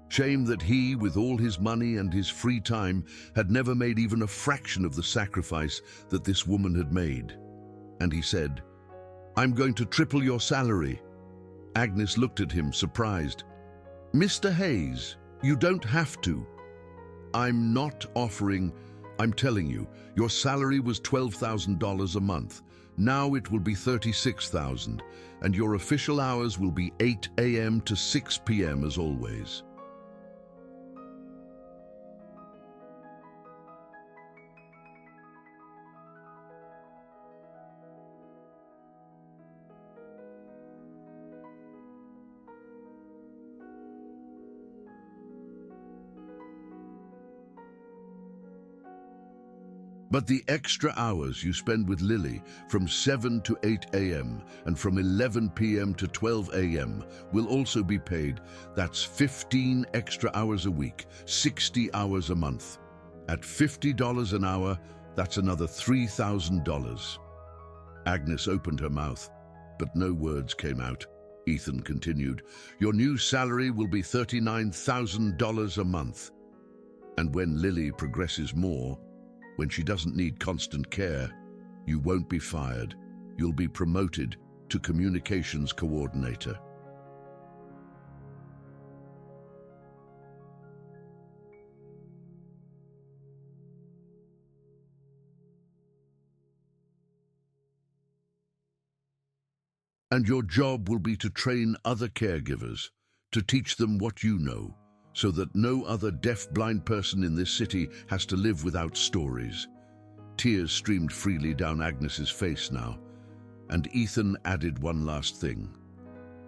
Shame that he, with all his money and his free time, had never made even a fraction of the sacrifice that this woman had made. And he said, "I'm going to triple your salary." Agnes looked at him, surprised. "Mr. Hayes, you don't have to." "I'm not offering. I'm telling you, your salary was $12,000 a month. Now it will be $36,000, and your official hours will be 8 a.m. to 6 p.m. as always." But the extra hours you spend with Lily from 7 to 8 a.m. and from 11 p.m. to 12 a.m. will also be paid. That's 15 extra hours a week, 60 hours a month. At $50 an hour, that's another $3,000. Agnes opened her mouth, but no words came out. Ethan continued, "Your new salary will be $39,000 a month. And when Lily progresses more, when she doesn't need constant care, you won't be fired. You'll be promoted to communications coordinator." And your job will be to train other caregivers, to teach them what you know, so that no other deaf-blind person in this city has to live without stories. Tears streamed freely down Agnes's face now, and Ethan added one last thing.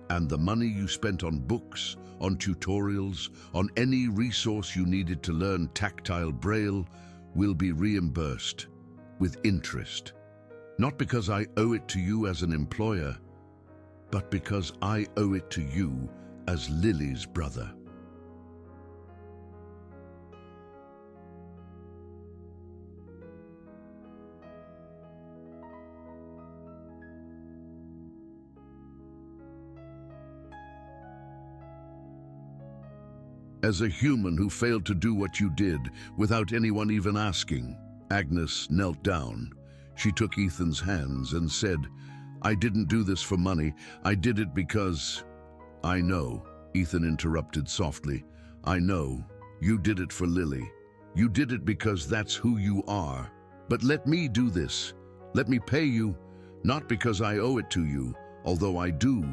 "And the money you spent on books, on tutorials, on any resource you needed to learn tactile Braille will be reimbursed with interest. Not because I owe it to you as an employer, but because I owe it to you as Lily's brother." as a human who failed to do what you did without anyone even asking. Agnes knelt down. She took Ethan's hands and said, "I didn't do this for money. I did it because—" "I know," Ethan interrupted softly. "I know. You did it for Lily. You did it because that's who you are. But let me do this. Let me pay you, not because I owe it to you, although I do,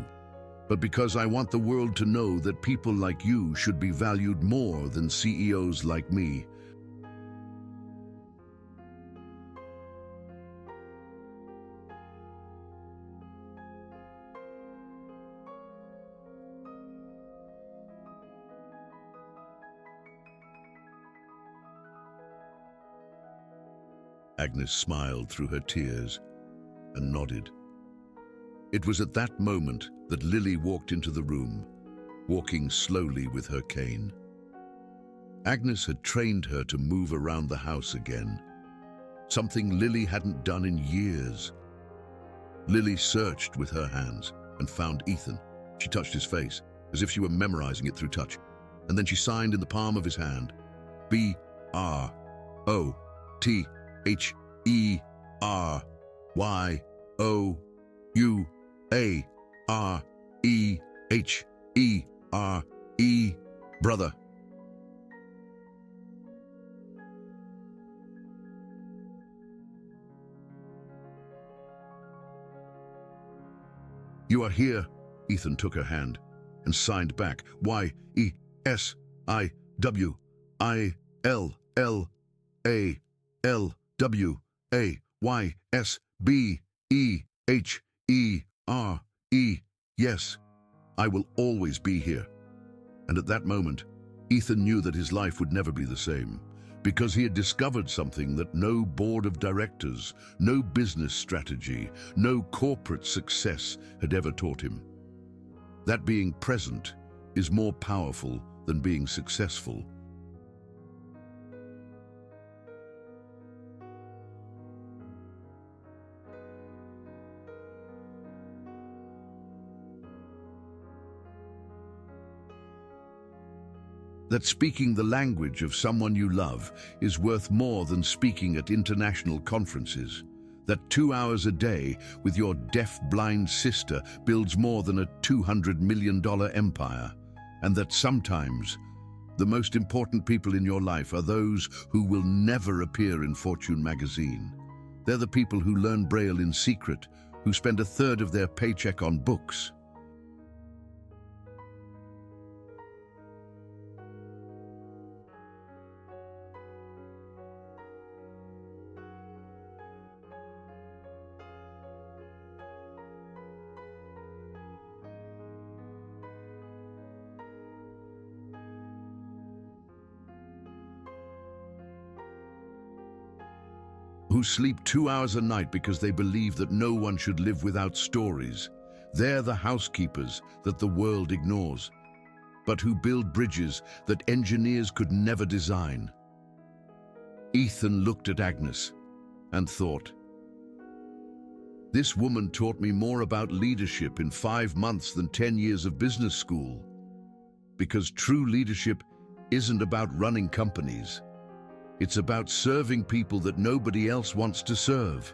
but because I want the world to know that people like you should be valued more than CEOs like me." Agnes smiled through her tears and nodded. It was at that moment that Lily walked into the room, walking slowly with her cane. Agnes had trained her to move around the house again, something Lily hadn't done in years. Lily searched with her hands and found Ethan. She touched his face, as if she were memorizing it through touch, and then she signed in the palm of his hand, BROTHEREHERE, brother. "You are here." Ethan took her hand and signed back, YESIWILLAYSBEHERE. Yes, I will always be here. And at that moment, Ethan knew that his life would never be the same, because he had discovered something that no board of directors, no business strategy, no corporate success had ever taught him. That being present is more powerful than being successful. That speaking the language of someone you love is worth more than speaking at international conferences. That 2 hours a day with your deaf-blind sister builds more than a $200 million empire. And that sometimes the most important people in your life are those who will never appear in Fortune magazine. They're the people who learn Braille in secret, who spend a third of their paycheck on books. Who sleep 2 hours a night because they believe that no one should live without stories. They're the housekeepers that the world ignores, but who build bridges that engineers could never design. Ethan looked at Agnes and thought, "This woman taught me more about leadership in 5 months than 10 years of business school." Because true leadership isn't about running companies. It's about serving people that nobody else wants to serve.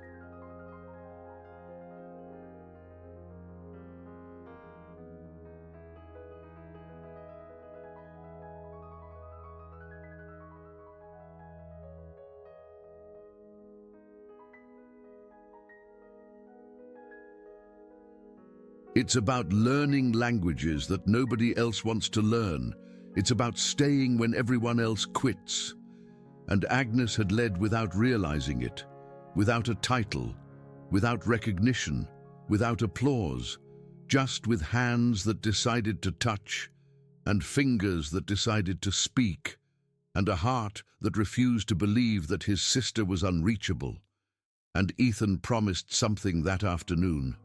It's about learning languages that nobody else wants to learn. It's about staying when everyone else quits. And Agnes had led without realizing it, without a title, without recognition, without applause, just with hands that decided to touch, and fingers that decided to speak, and a heart that refused to believe that his sister was unreachable. And Ethan promised something that afternoon.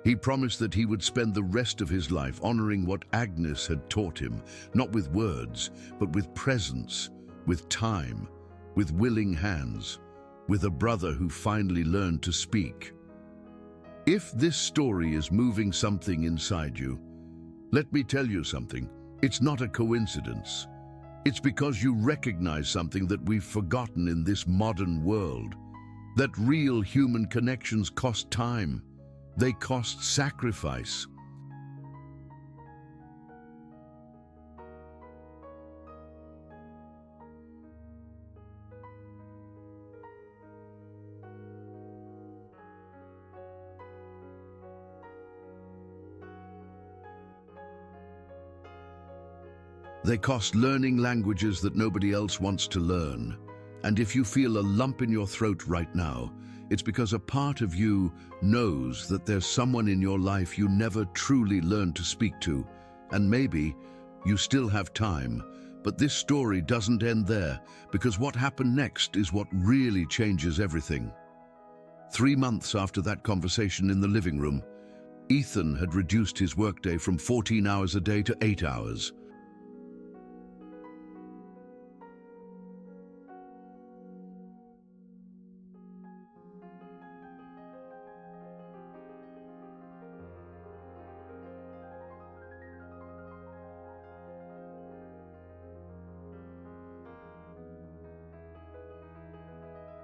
He promised that he would spend the rest of his life honoring what Agnes had taught him, not with words, but with presence, with time, with willing hands, with a brother who finally learned to speak. If this story is moving something inside you, let me tell you something. It's not a coincidence. It's because you recognize something that we've forgotten in this modern world. That real human connections cost time. They cost sacrifice. They cost learning languages that nobody else wants to learn. And if you feel a lump in your throat right now, it's because a part of you knows that there's someone in your life you never truly learned to speak to. And maybe you still have time, but this story doesn't end there, because what happened next is what really changes everything. 3 months after that conversation in the living room, Ethan had reduced his workday from 14 hours a day to 8 hours.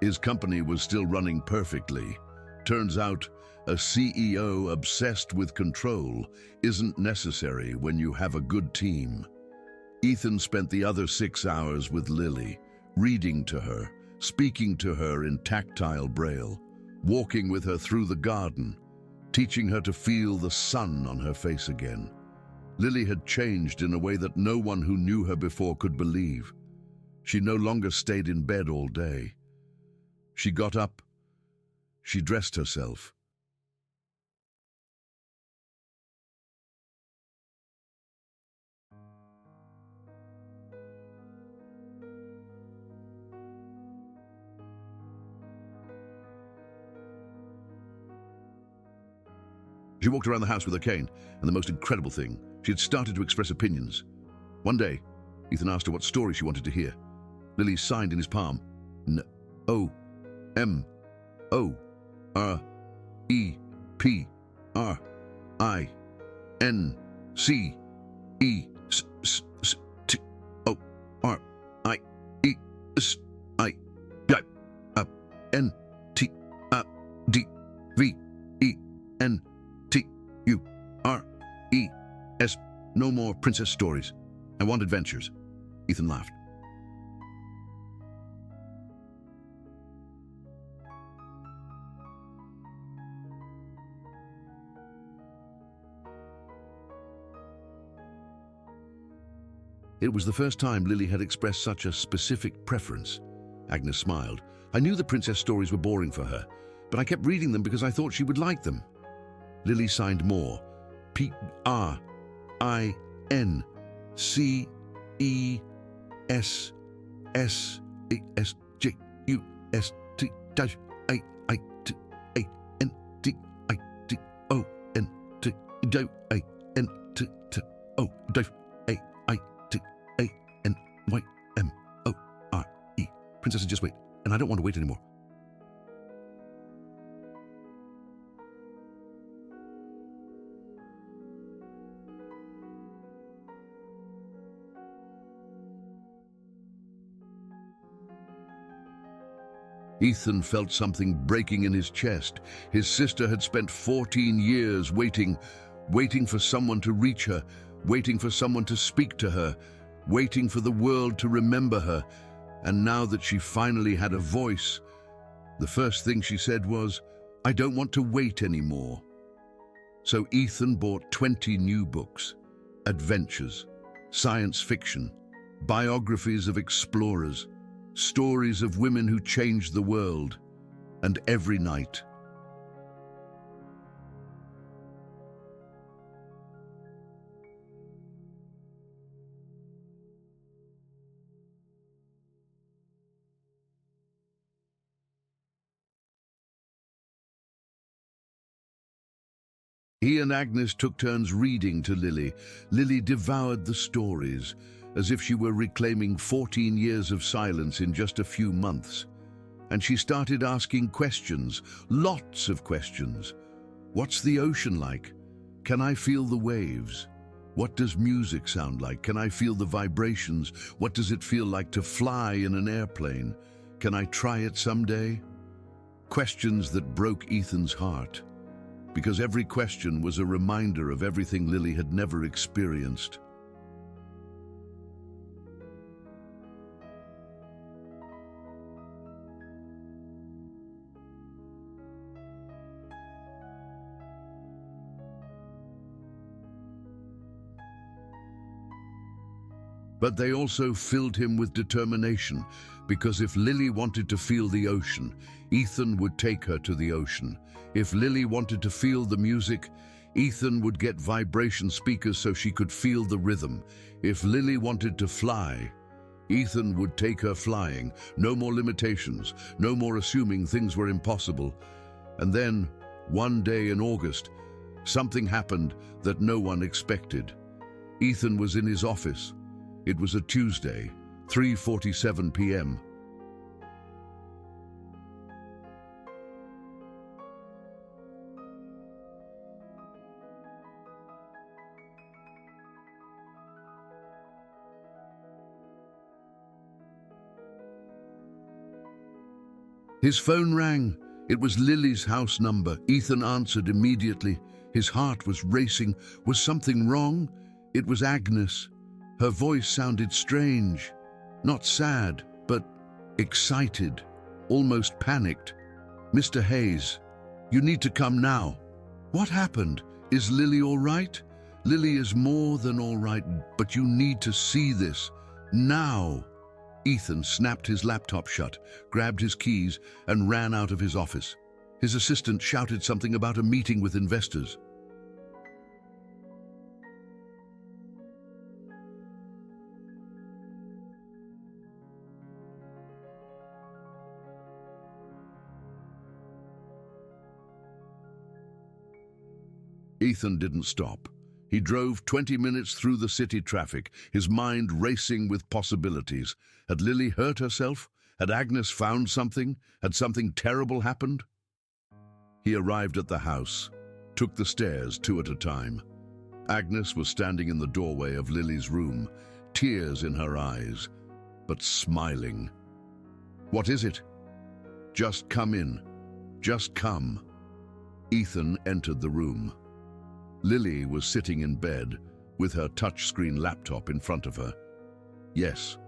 His company was still running perfectly. Turns out, a CEO obsessed with control isn't necessary when you have a good team. Ethan spent the other 6 hours with Lily, reading to her, speaking to her in tactile Braille, walking with her through the garden, teaching her to feel the sun on her face again. Lily had changed in a way that no one who knew her before could believe. She no longer stayed in bed all day. She got up. She dressed herself. She walked around the house with her cane, and the most incredible thing, she had started to express opinions. One day, Ethan asked her what story she wanted to hear. Lily signed in his palm, N-O-M-O-R-I-E-S-I-N-T-U-R-E-S. No more princess stories. I want adventures. Ethan laughed. It was the first time Lily had expressed such a specific preference. Agnes smiled. I knew the princess stories were boring for her, but I kept reading them because I thought she would like them. Lily signed more. P-R-I-N-C-E-S-T-I-A-N-T-I-N-Y-M-O-R-E. Princesses, just wait, and I don't want to wait anymore. Ethan felt something breaking in his chest. His sister had spent 14 years waiting for someone to reach her, waiting for someone to speak to her, waiting for the world to remember her. And now that she finally had a voice, the first thing she said was, I don't want to wait anymore. So Ethan bought 20 new books, adventures, science fiction, biographies of explorers, stories of women who changed the world, and every night, He and Agnes took turns reading to Lily. Lily devoured the stories, as if she were reclaiming 14 years of silence in just a few months. And she started asking questions, lots of questions. What's the ocean like? Can I feel the waves? What does music sound like? Can I feel the vibrations? What does it feel like to fly in an airplane? Can I try it someday? Questions that broke Ethan's heart, because every question was a reminder of everything Lily had never experienced. But they also filled him with determination, because if Lily wanted to feel the ocean, Ethan would take her to the ocean. If Lily wanted to feel the music, Ethan would get vibration speakers so she could feel the rhythm. If Lily wanted to fly, Ethan would take her flying. No more limitations, no more assuming things were impossible. And then, one day in August, something happened that no one expected. Ethan was in his office. It was a Tuesday, 3:47 p.m. His phone rang. It was Lily's house number. Ethan answered immediately. His heart was racing. Was something wrong? It was Agnes. Her voice sounded strange, not sad, but excited, almost panicked. "Mr. Hayes, you need to come now." "What happened? Is Lily all right?" "Lily is more than all right, but you need to see this now." Ethan snapped his laptop shut, grabbed his keys, and ran out of his office. His assistant shouted something about a meeting with investors. Ethan didn't stop. He drove 20 minutes through the city traffic, his mind racing with possibilities. Had Lily hurt herself? Had Agnes found something? Had something terrible happened? He arrived at the house, took the stairs 2 at a time. Agnes was standing in the doorway of Lily's room, tears in her eyes, but smiling. "What is it?" "Just come in. Just come." Ethan entered the room. Lily was sitting in bed with her touchscreen laptop in front of her. "Yes."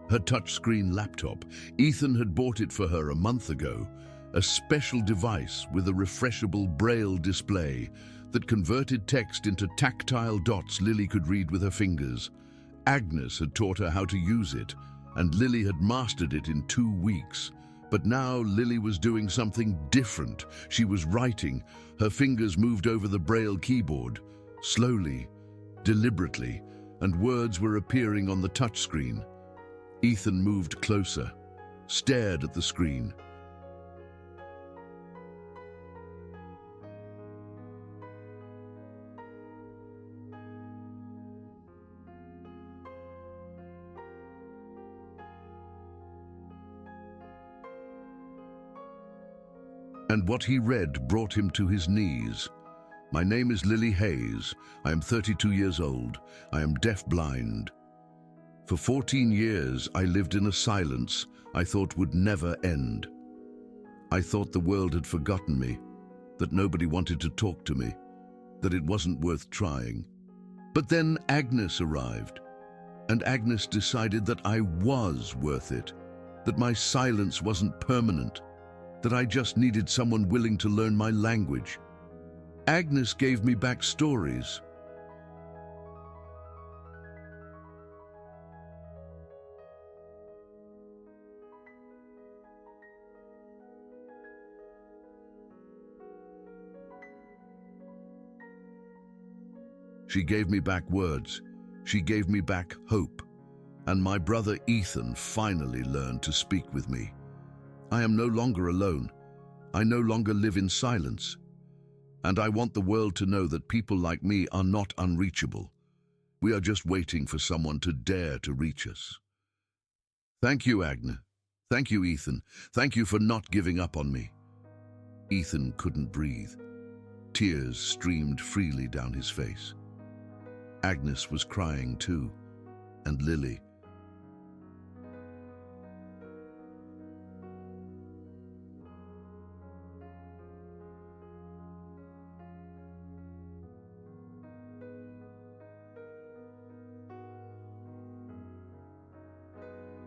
Her touchscreen laptop. Ethan had bought it for her a month ago, a special device with a refreshable Braille display that converted text into tactile dots Lily could read with her fingers. Agnes had taught her how to use it, and Lily had mastered it in 2 weeks. But now Lily was doing something different. She was writing. Her fingers moved over the Braille keyboard, slowly, deliberately, and words were appearing on the touchscreen. Ethan moved closer, stared at the screen. And what he read brought him to his knees. "My name is Lily Hayes. I am 32 years old. I am deafblind. For 14 years, I lived in a silence I thought would never end. I thought the world had forgotten me, that nobody wanted to talk to me, that it wasn't worth trying. But then Agnes arrived, and Agnes decided that I was worth it, that my silence wasn't permanent, that I just needed someone willing to learn my language. Agnes gave me back stories. She gave me back words. She gave me back hope. And my brother Ethan finally learned to speak with me. I am no longer alone. I no longer live in silence. And I want the world to know that people like me are not unreachable. We are just waiting for someone to dare to reach us. Thank you, Agnes. Thank you, Ethan. Thank you for not giving up on me. Ethan couldn't breathe. Tears streamed freely down his face. Agnes was crying too, and Lily.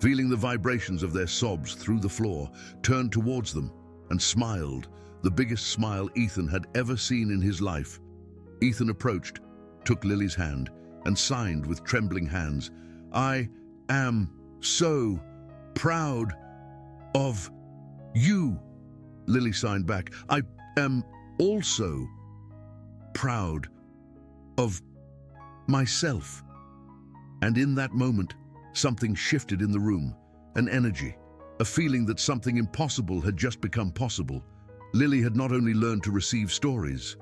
Feeling the vibrations of their sobs through the floor, turned towards them and smiled, the biggest smile Ethan had ever seen in his life. Ethan approached, took Lily's hand, and signed with trembling hands, "I am so proud of you." Lily signed back, "I am also proud of myself." And in that moment, something shifted in the room, an energy, a feeling that something impossible had just become possible. Lily had not only learned to receive stories,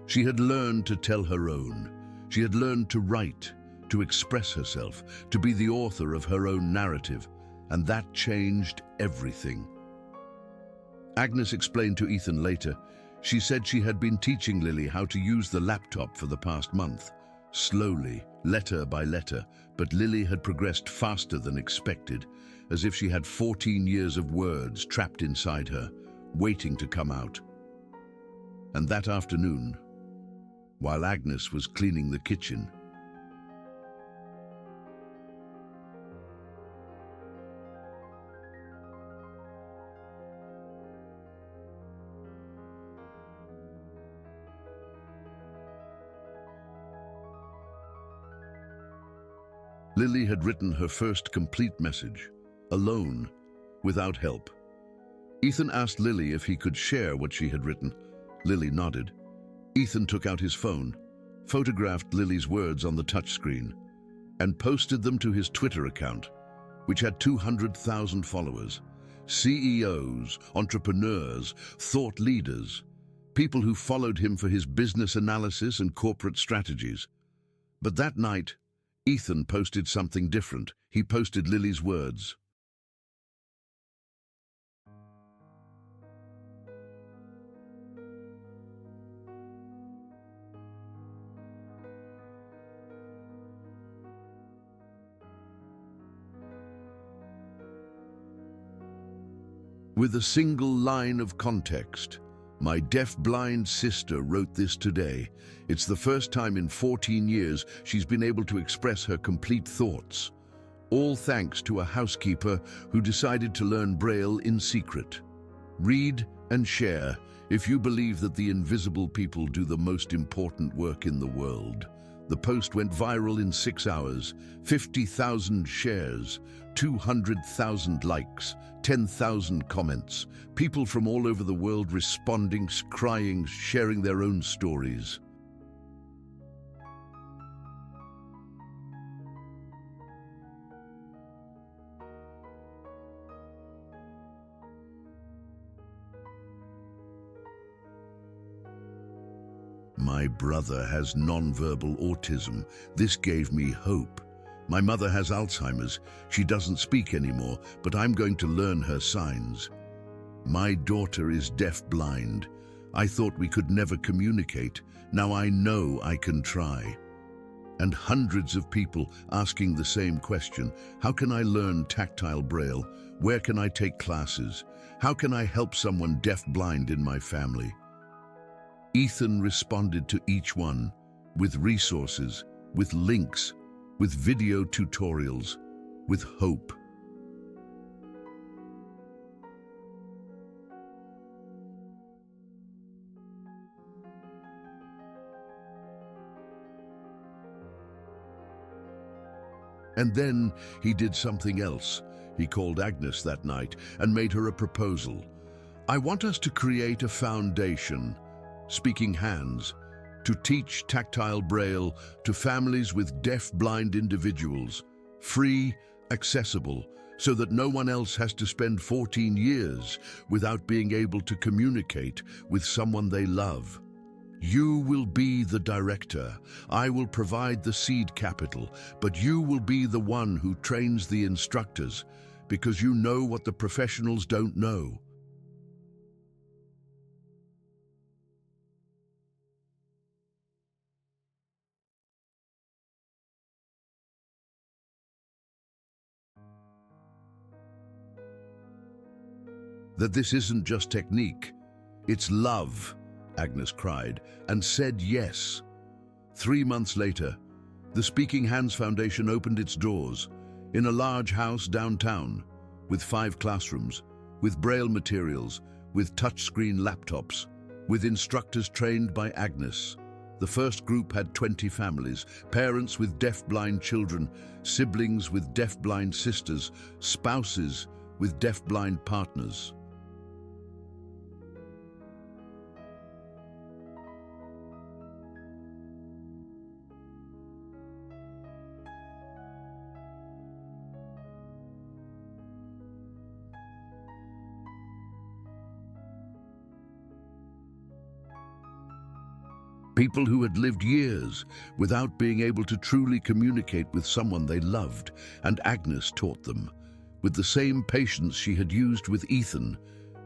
she had learned to tell her own. She had learned to write, to express herself, to be the author of her own narrative, and that changed everything. Agnes explained to Ethan later. She said she had been teaching Lily how to use the laptop for the past month, slowly, letter by letter, but Lily had progressed faster than expected, as if she had 14 years of words trapped inside her, waiting to come out. And that afternoon, while Agnes was cleaning the kitchen, Lily had written her first complete message, alone, without help. Ethan asked Lily if he could share what she had written. Lily nodded. Ethan took out his phone, photographed Lily's words on the touchscreen, and posted them to his Twitter account, which had 200,000 followers. CEOs, entrepreneurs, thought leaders, people who followed him for his business analysis and corporate strategies. But that night, Ethan posted something different. He posted Lily's words. With a single line of context, "My deaf-blind sister wrote this today. It's the first time in 14 years she's been able to express her complete thoughts. All thanks to a housekeeper who decided to learn Braille in secret. Read and share if you believe that the invisible people do the most important work in the world." The post went viral in 6 hours, 50,000 shares, 200,000 likes, 10,000 comments, people from all over the world responding, crying, sharing their own stories. My brother has nonverbal autism. This gave me hope. My mother has Alzheimer's. She doesn't speak anymore, but I'm going to learn her signs. My daughter is deaf-blind. I thought we could never communicate. Now I know I can try. And hundreds of people asking the same question. How can I learn tactile Braille? Where can I take classes? How can I help someone deaf-blind in my family? Ethan responded to each one with resources, with links, with video tutorials, with hope. And then he did something else. He called Agnes that night and made her a proposal. "I want us to create a foundation, Speaking Hands, to teach tactile Braille to families with deaf-blind individuals, free, accessible, so that no one else has to spend 14 years without being able to communicate with someone they love. You will be the director. I will provide the seed capital, but you will be the one who trains the instructors, because you know what the professionals don't know." "That this isn't just technique, it's love," Agnes cried, and said yes. 3 months later, the Speaking Hands Foundation opened its doors in a large house downtown, with 5 classrooms, with Braille materials, with touchscreen laptops, with instructors trained by Agnes. The first group had 20 families, parents with deaf-blind children, siblings with deaf-blind sisters, spouses with deaf-blind partners. People who had lived years without being able to truly communicate with someone they loved, and Agnes taught them, with the same patience she had used with Ethan,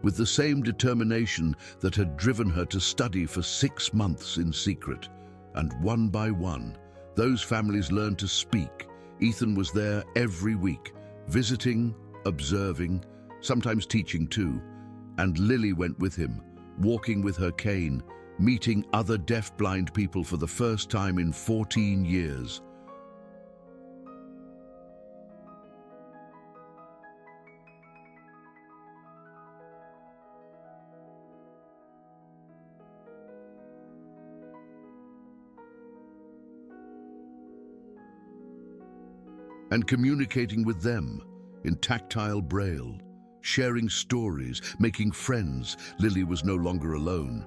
with the same determination that had driven her to study for 6 months in secret. And one by one, those families learned to speak. Ethan was there every week, visiting, observing, sometimes teaching too, and Lily went with him, walking with her cane, meeting other deaf-blind people for the first time in 14 years. And communicating with them in tactile Braille, sharing stories, making friends. Lily was no longer alone.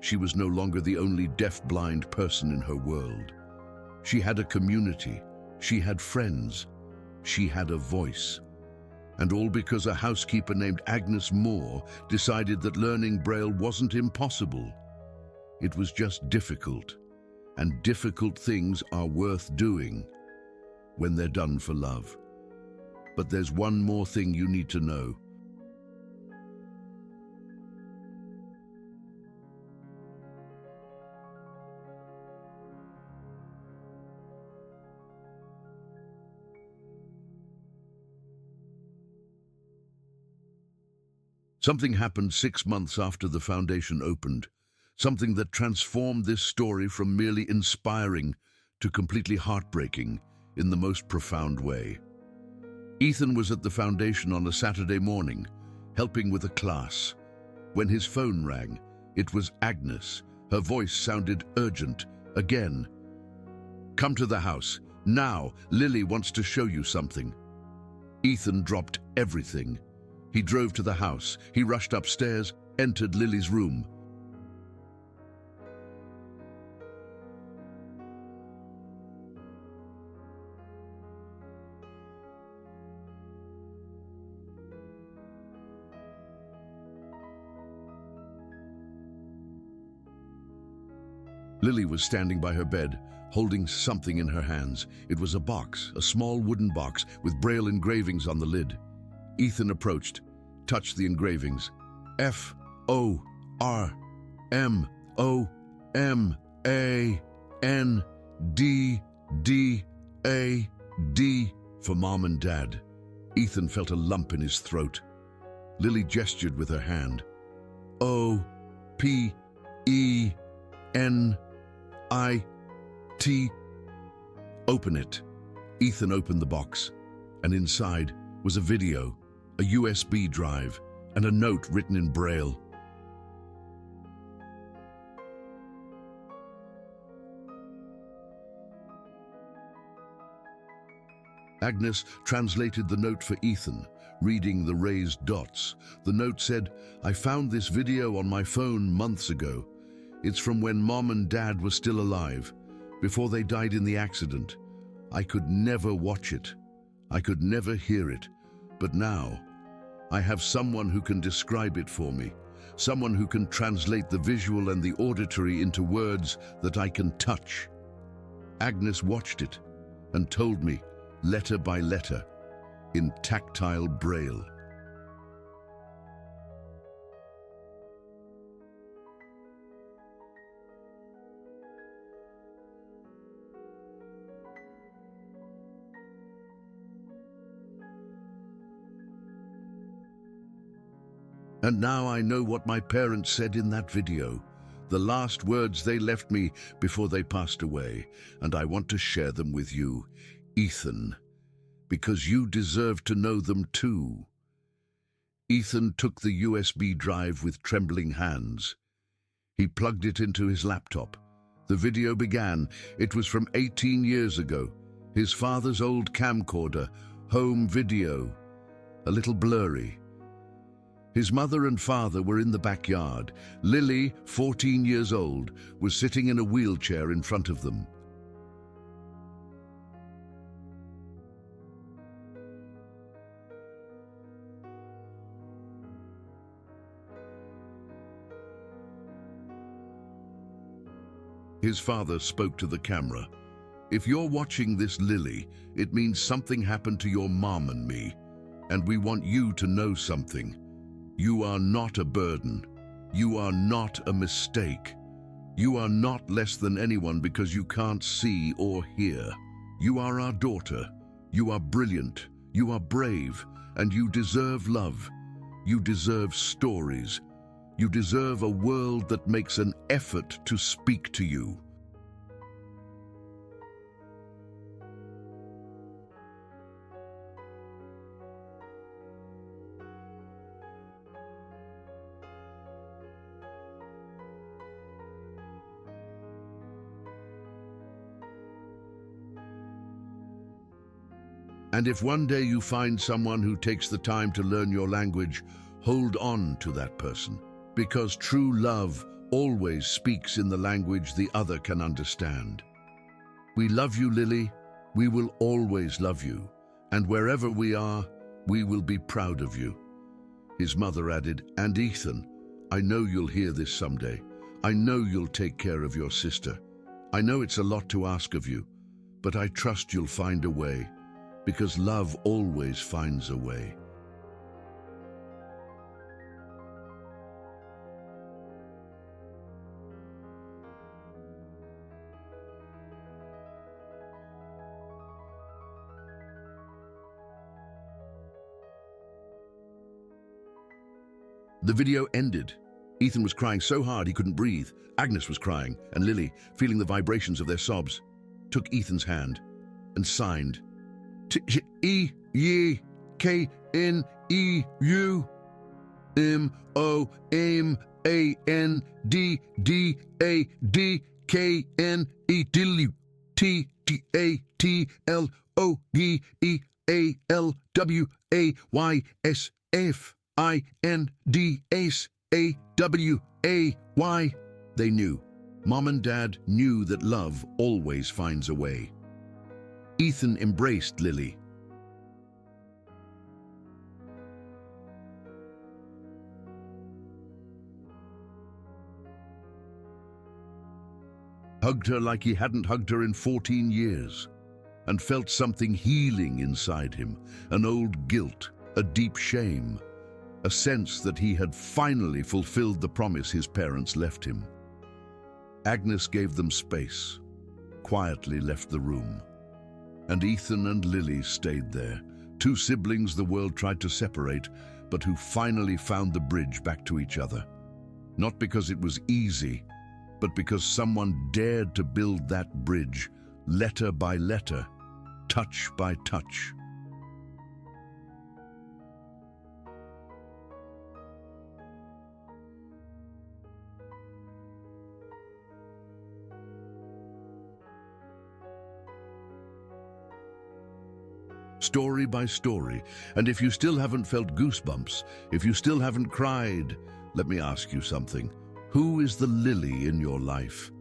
She was no longer the only deaf-blind person in her world. She had a community, she had friends, she had a voice. And all because a housekeeper named Agnes Moore decided that learning Braille wasn't impossible. It was just difficult, and difficult things are worth doing when they're done for love. But there's one more thing you need to know. Something happened 6 months after the foundation opened, something that transformed this story from merely inspiring to completely heartbreaking in the most profound way. Ethan was at the foundation on a Saturday morning, helping with a class. When his phone rang, it was Agnes. Her voice sounded urgent again. "Come to the house, now. Lily wants to show you something." Ethan dropped everything. He drove to the house. He rushed upstairs, entered Lily's room. Lily was standing by her bed, holding something in her hands. It was a box, a small wooden box with Braille engravings on the lid. Ethan approached, touched the engravings. FORMANDDAD for Mom and Dad. Ethan felt a lump in his throat. Lily gestured with her hand. OPENIT. Open it. Ethan opened the box, and inside was a video, a USB drive, and a note written in Braille. Agnes translated the note for Ethan, reading the raised dots. The note said, "I found this video on my phone months ago. It's from when Mom and Dad were still alive, before they died in the accident. I could never watch it. I could never hear it. But now, I have someone who can describe it for me. Someone who can translate the visual and the auditory into words that I can touch." Agnes watched it and told me, letter by letter, in tactile Braille. And now I know what my parents said in that video, the last words they left me before they passed away, and I want to share them with you, Ethan, because you deserve to know them too. Ethan took the USB drive with trembling hands. He plugged it into his laptop. The video began. It was from 18 years ago. His father's old camcorder, home video, a little blurry. His mother and father were in the backyard. Lily, 14 years old, was sitting in a wheelchair in front of them. His father spoke to the camera. "If you're watching this, Lily, it means something happened to your mom and me, and we want you to know something. You are not a burden. You are not a mistake. You are not less than anyone because you can't see or hear. You are our daughter. You are brilliant. You are brave. And you deserve love. You deserve stories. You deserve a world that makes an effort to speak to you." And if one day you find someone who takes the time to learn your language, hold on to that person. Because true love always speaks in the language the other can understand. We love you, Lily. We will always love you. And wherever we are, we will be proud of you. His mother added, "And Ethan, I know you'll hear this someday. I know you'll take care of your sister. I know it's a lot to ask of you, but I trust you'll find a way. Because love always finds a way." The video ended. Ethan was crying so hard he couldn't breathe. Agnes was crying, and Lily, feeling the vibrations of their sobs, took Ethan's hand and signed, "T-E-K-N-E-U M-O-M-A-N-D-D-A-D-K-N-E-W T-T-A-T-L-O-E-E-A-L-W-A-Y-S-F-I-N-D-S-A-W-A-Y. They knew. Mom and Dad knew that love always finds a way. Ethan embraced Lily. Hugged her like he hadn't hugged her in 14 years, and felt something healing inside him, an old guilt, a deep shame, a sense that he had finally fulfilled the promise his parents left him. Agnes gave them space, quietly left the room, and Ethan and Lily stayed there, two siblings the world tried to separate, but who finally found the bridge back to each other. Not because it was easy, but because someone dared to build that bridge, letter by letter, touch by touch. story by story. And if you still haven't felt goosebumps, if you still haven't cried, let me ask you something. Who is the Lily in your life?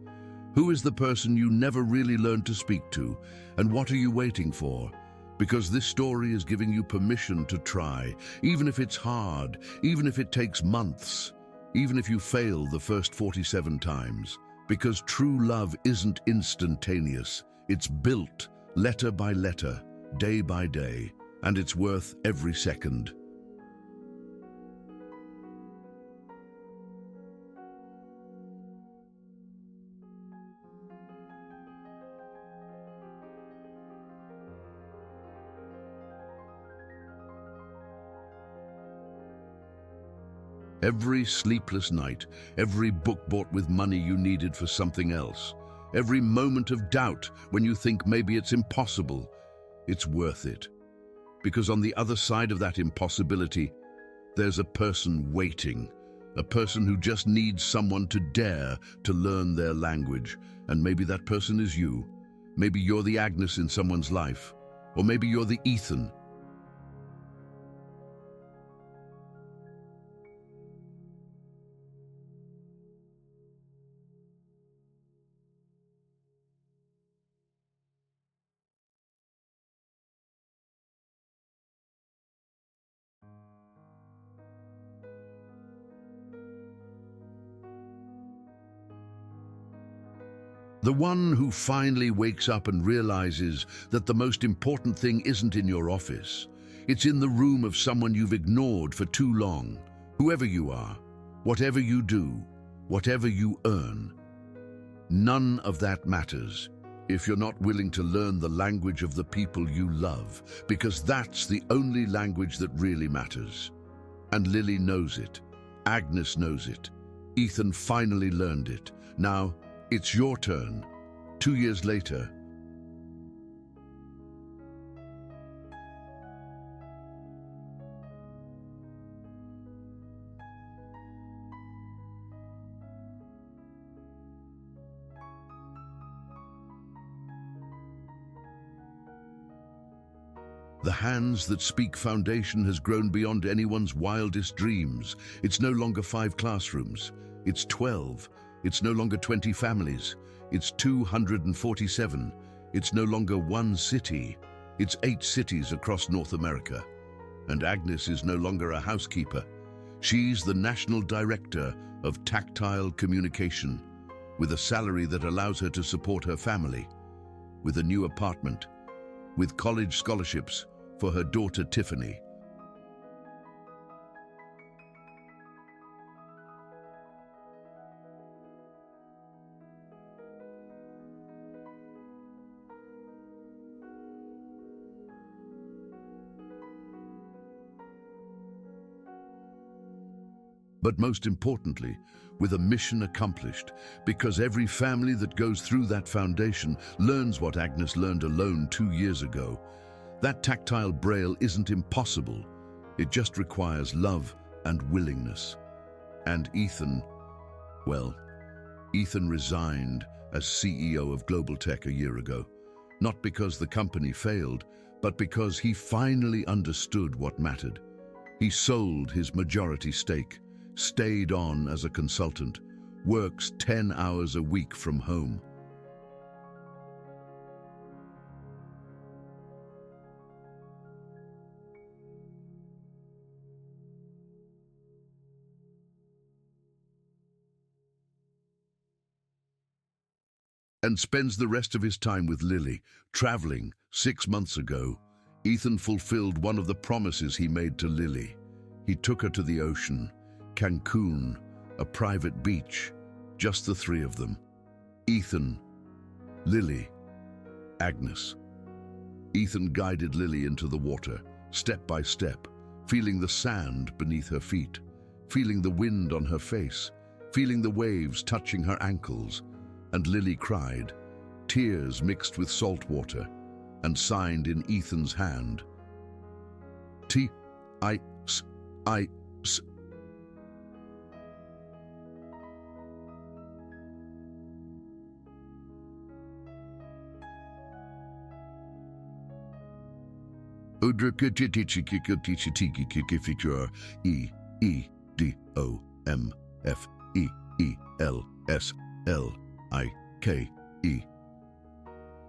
Who is the person you never really learned to speak to? And what are you waiting for? Because this story is giving you permission to try, even if it's hard, even if it takes months, even if you fail the first 47 times. Because true love isn't instantaneous. It's built letter by letter, day by day, and it's worth every second. Every sleepless night, every book bought with money you needed for something else, every moment of doubt when you think maybe it's impossible, it's worth it. Because on the other side of that impossibility, there's a person waiting, a person who just needs someone to dare to learn their language. And maybe that person is you. Maybe you're the Agnes in someone's life, or maybe you're the Ethan. The one who finally wakes up and realizes that the most important thing isn't in your office. It's in the room of someone you've ignored for too long. Whoever you are, whatever you do, whatever you earn, none of that matters if you're not willing to learn the language of the people you love, because that's the only language that really matters. And Lily knows it. Agnes knows it. Ethan finally learned it. Now, it's your turn. 2 years later. The Hands That Speak Foundation has grown beyond anyone's wildest dreams. It's no longer 5 classrooms. It's 12. It's no longer 20 families. It's 247. It's no longer 1 city. It's 8 cities across North America. And Agnes is no longer a housekeeper. She's the National Director of Tactile Communication, with a salary that allows her to support her family, with a new apartment, with college scholarships for her daughter Tiffany. But most importantly, with a mission accomplished, because every family that goes through that foundation learns what Agnes learned alone 2 years ago. That tactile Braille isn't impossible. It just requires love and willingness. And Ethan, well, Ethan resigned as CEO of Global Tech a year ago, not because the company failed, but because he finally understood what mattered. He sold his majority stake, stayed on as a consultant, works 10 hours a week from home. And spends the rest of his time with Lily, traveling. 6 months ago, Ethan fulfilled one of the promises he made to Lily. He took her to the ocean, Cancun, a private beach, just the 3 of them. Ethan, Lily, Agnes. Ethan guided Lily into the water, step by step, feeling the sand beneath her feet, feeling the wind on her face, feeling the waves touching her ankles. And Lily cried, tears mixed with salt water, and signed in Ethan's hand. T-I-S-I-S.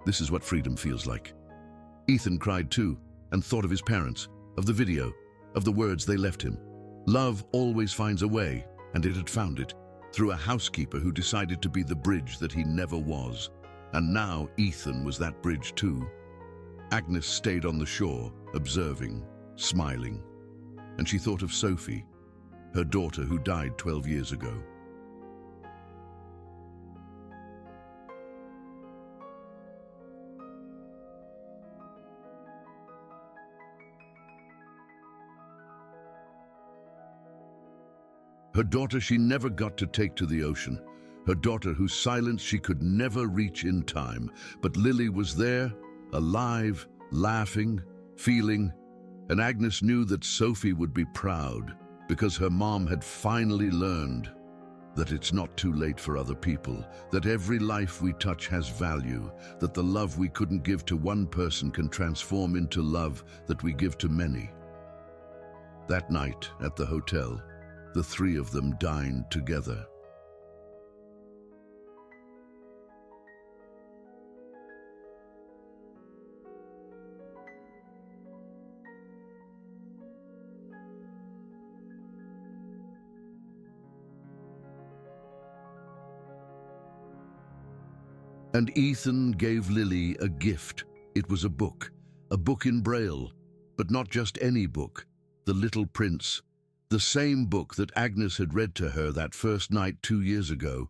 This is what freedom feels like. Ethan cried too, and thought of his parents, of the video, of the words they left him. Love always finds a way, and it had found it, through a housekeeper who decided to be the bridge that he never was. And now Ethan was that bridge too. Agnes stayed on the shore, observing, smiling. And she thought of Sophie, her daughter who died 12 years ago. Her daughter she never got to take to the ocean. Her daughter whose silence she could never reach in time. But Lily was there, alive, laughing, feeling. And Agnes knew that Sophie would be proud because her mom had finally learned that it's not too late for other people, that every life we touch has value, that the love we couldn't give to one person can transform into love that we give to many. That night at the hotel, the three of them dined together. And Ethan gave Lily a gift. It was a book in Braille, but not just any book, The Little Prince. The same book that Agnes had read to her that first night 2 years ago.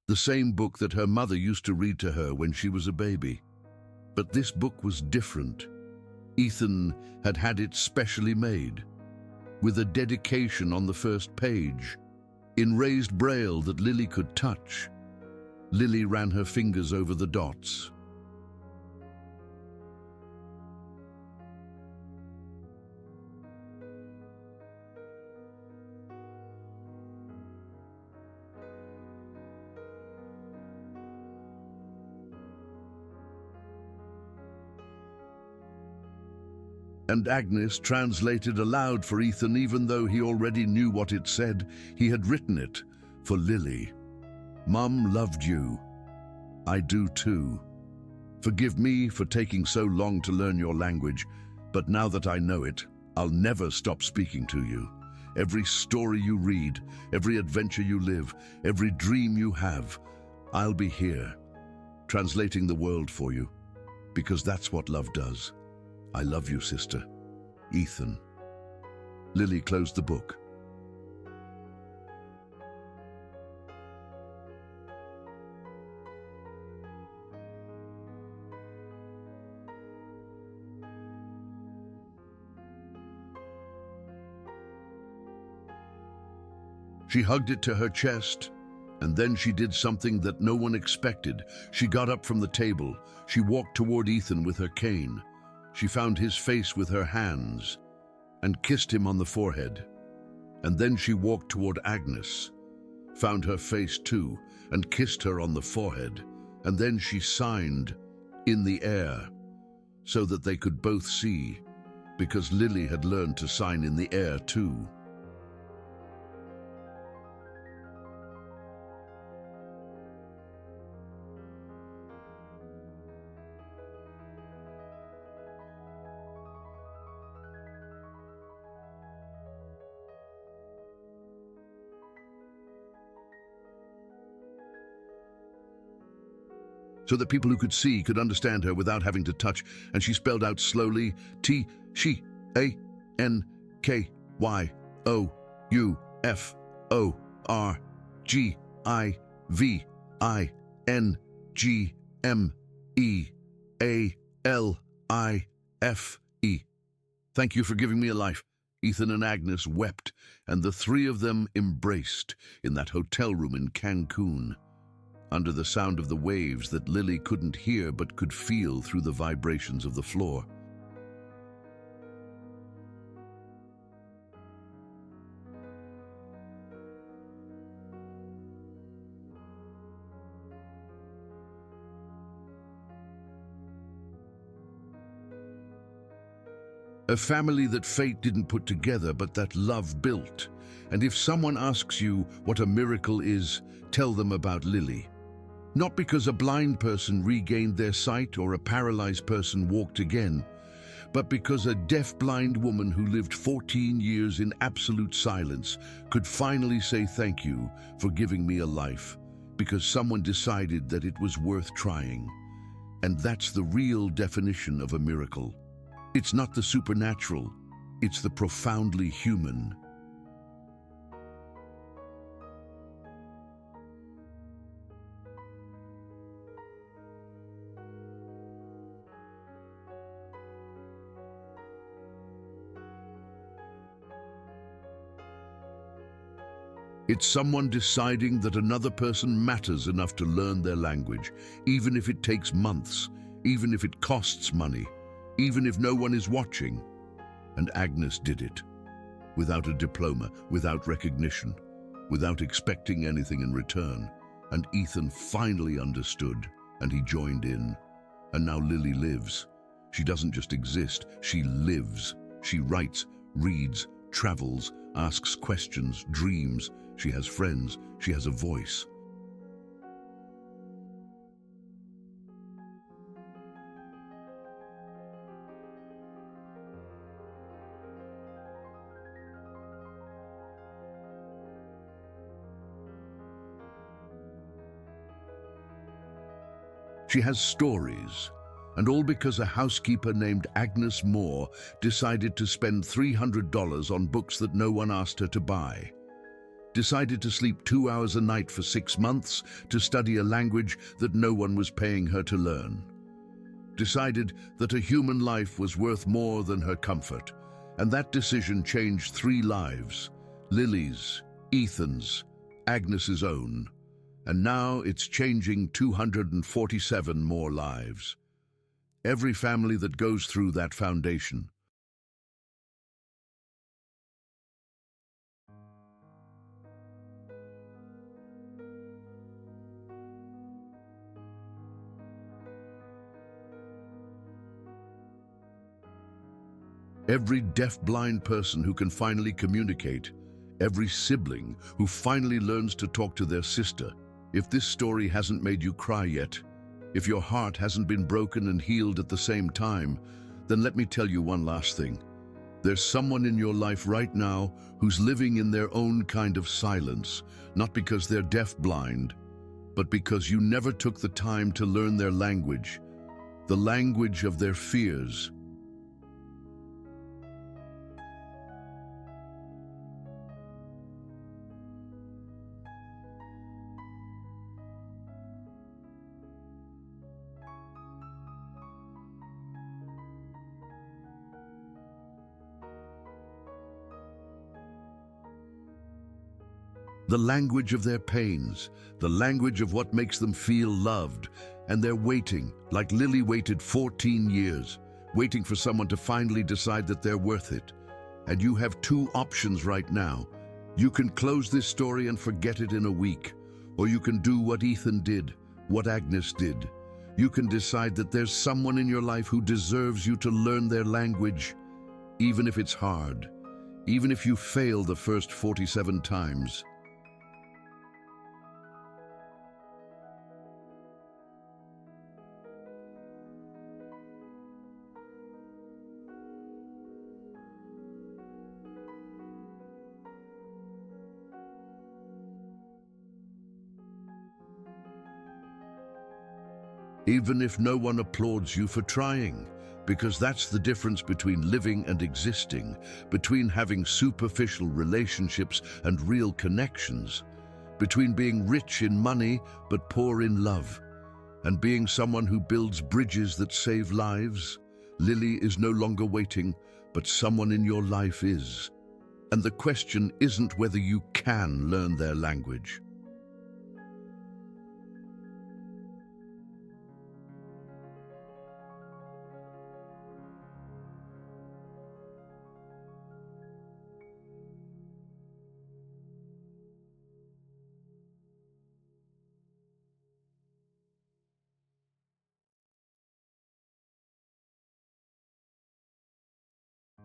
The same book that her mother used to read to her when she was a baby. But this book was different. Ethan had had it specially made, with a dedication on the first page, in raised Braille that Lily could touch. Lily ran her fingers over the dots. And Agnes translated aloud for Ethan, even though he already knew what it said. He had written it for Lily. Mum loved you. I do too. Forgive me for taking so long to learn your language, but now that I know it, I'll never stop speaking to you. Every story you read, every adventure you live, every dream you have, I'll be here, translating the world for you, because that's what love does. I love you, sister. Ethan. Lily closed the book. She hugged it to her chest, and then she did something that no one expected. She got up from the table. She walked toward Ethan with her cane. She found his face with her hands and kissed him on the forehead. And then she walked toward Agnes, found her face too, and kissed her on the forehead. And then she signed in the air so that they could both see, because Lily had learned to sign in the air too. So that people who could see could understand her without having to touch, and she spelled out slowly, TSHANKYOUFORGIVINGMEALIFE. Thank you for giving me a life. Ethan and Agnes wept, and the three of them embraced in that hotel room in Cancun, under the sound of the waves that Lily couldn't hear but could feel through the vibrations of the floor. A family that fate didn't put together, but that love built. And if someone asks you what a miracle is, tell them about Lily. Not because a blind person regained their sight or a paralyzed person walked again, but because a deaf-blind woman who lived 14 years in absolute silence could finally say thank you for giving me a life, because someone decided that it was worth trying. And that's the real definition of a miracle. It's not the supernatural, it's the profoundly human. It's someone deciding that another person matters enough to learn their language, even if it takes months, even if it costs money, even if no one is watching. And Agnes did it. Without a diploma, without recognition, without expecting anything in return. And Ethan finally understood, and he joined in. And now Lily lives. She doesn't just exist, she lives. She writes, reads, travels, asks questions, dreams. She has friends, she has a voice. She has stories, and all because a housekeeper named Agnes Moore decided to spend $300 on books that no one asked her to buy. Decided to sleep 2 hours a night for 6 months to study a language that no one was paying her to learn. Decided that a human life was worth more than her comfort, and that decision changed 3 lives: Lily's, Ethan's, Agnes's own. And now it's changing 247 more lives. Every family that goes through that foundation. Every deaf-blind person who can finally communicate. Every sibling who finally learns to talk to their sister. If this story hasn't made you cry yet, if your heart hasn't been broken and healed at the same time, then let me tell you one last thing. There's someone in your life right now who's living in their own kind of silence, not because they're deaf-blind, but because you never took the time to learn their language, the language of their fears. The language of their pains, the language of what makes them feel loved, and they're waiting, like Lily waited 14 years, waiting for someone to finally decide that they're worth it. And you have 2 options right now. You can close this story and forget it in a week, or you can do what Ethan did, what Agnes did. You can decide that there's someone in your life who deserves you to learn their language, even if it's hard, even if you fail the first 47 times. Even if no one applauds you for trying, because that's the difference between living and existing, between having superficial relationships and real connections, between being rich in money but poor in love, and being someone who builds bridges that save lives. Lily is no longer waiting, but someone in your life is. And the question isn't whether you can learn their language.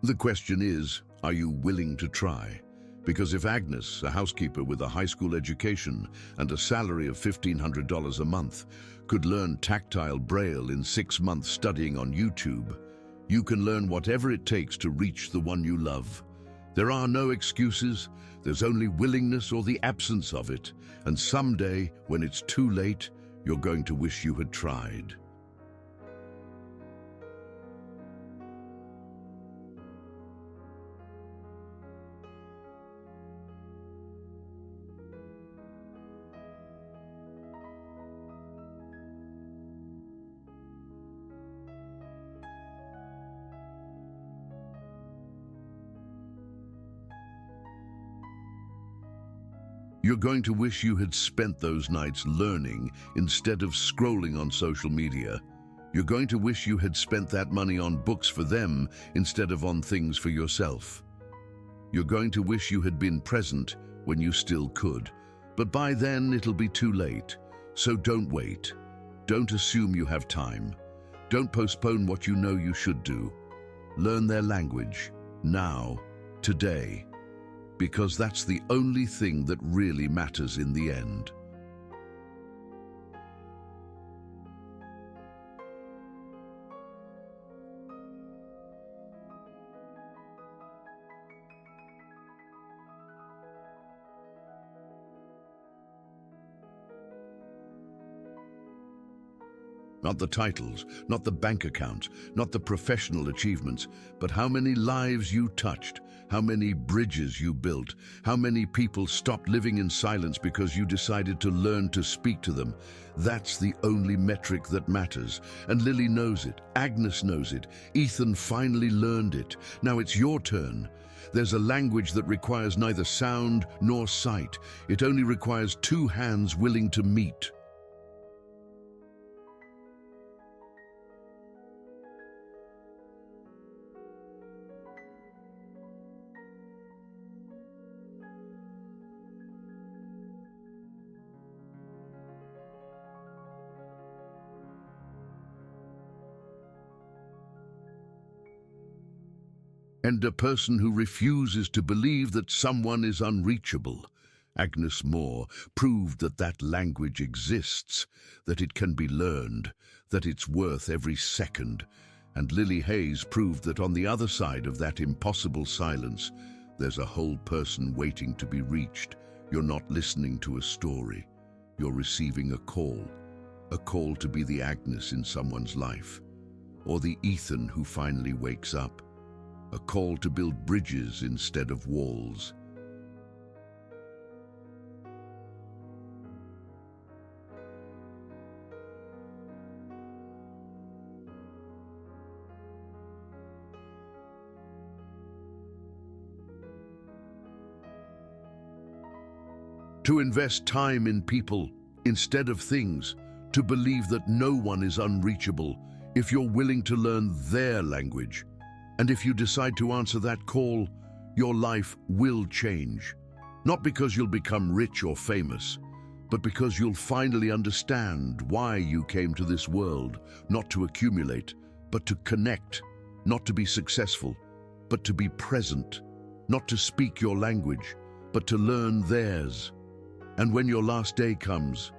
The question is, are you willing to try? Because if Agnes, a housekeeper with a high school education and a salary of $1,500 a month, could learn tactile Braille in 6 months studying on YouTube, you can learn whatever it takes to reach the one you love. There are no excuses, there's only willingness or the absence of it, and someday, when it's too late, you're going to wish you had tried. You're going to wish you had spent those nights learning instead of scrolling on social media. You're going to wish you had spent that money on books for them instead of on things for yourself. You're going to wish you had been present when you still could, but by then it'll be too late. So don't wait. Don't assume you have time. Don't postpone what you know you should do. Learn their language, now, today. Because that's the only thing that really matters in the end. Not the titles, not the bank accounts, not the professional achievements, but how many lives you touched, how many bridges you built, how many people stopped living in silence because you decided to learn to speak to them. That's the only metric that matters. And Lily knows it, Agnes knows it, Ethan finally learned it. Now it's your turn. There's a language that requires neither sound nor sight. It only requires 2 hands willing to meet. And a person who refuses to believe that someone is unreachable. Agnes Moore proved that that language exists, that it can be learned, that it's worth every second. And Lily Hayes proved that on the other side of that impossible silence, there's a whole person waiting to be reached. You're not listening to a story. You're receiving a call to be the Agnes in someone's life, or the Ethan who finally wakes up. A call to build bridges instead of walls. To invest time in people instead of things, to believe that no one is unreachable if you're willing to learn their language. And if you decide to answer that call, your life will change. Not because you'll become rich or famous, but because you'll finally understand why you came to this world, not to accumulate, but to connect, not to be successful, but to be present, not to speak your language, but to learn theirs. And when your last day comes,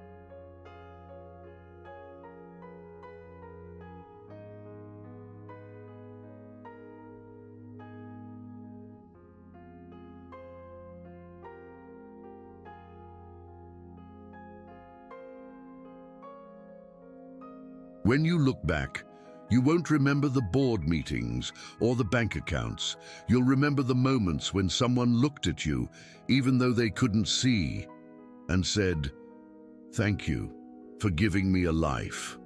when you look back, you won't remember the board meetings or the bank accounts. You'll remember the moments when someone looked at you, even though they couldn't see, and said, "Thank you for giving me a life."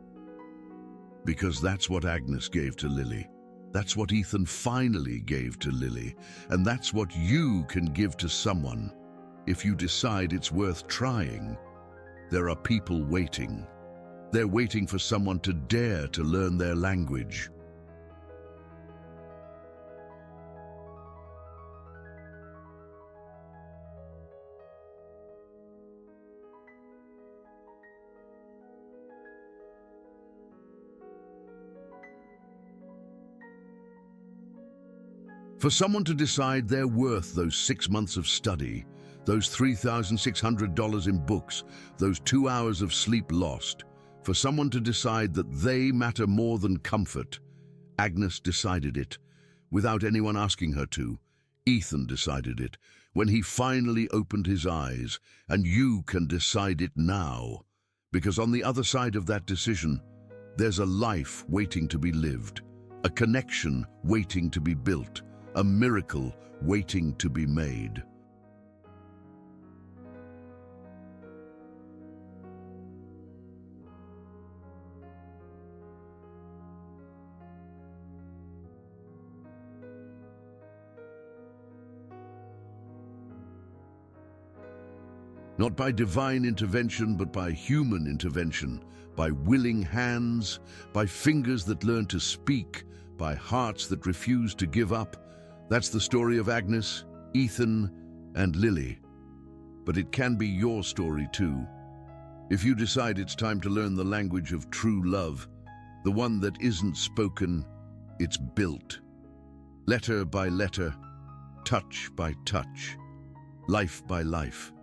Because that's what Agnes gave to Lily. That's what Ethan finally gave to Lily. And that's what you can give to someone if you decide it's worth trying. There are people waiting. They're waiting for someone to dare to learn their language. For someone to decide they're worth those 6 months of study, those $3,600 in books, those 2 hours of sleep lost, for someone to decide that they matter more than comfort, Agnes decided it, without anyone asking her to. Ethan decided it, when he finally opened his eyes, and you can decide it now. Because on the other side of that decision, there's a life waiting to be lived, a connection waiting to be built, a miracle waiting to be made. Not by divine intervention, but by human intervention, by willing hands, by fingers that learn to speak, by hearts that refuse to give up. That's the story of Agnes, Ethan, and Lily. But it can be your story too. If you decide it's time to learn the language of true love, the one that isn't spoken, it's built. Letter by letter, touch by touch, life by life.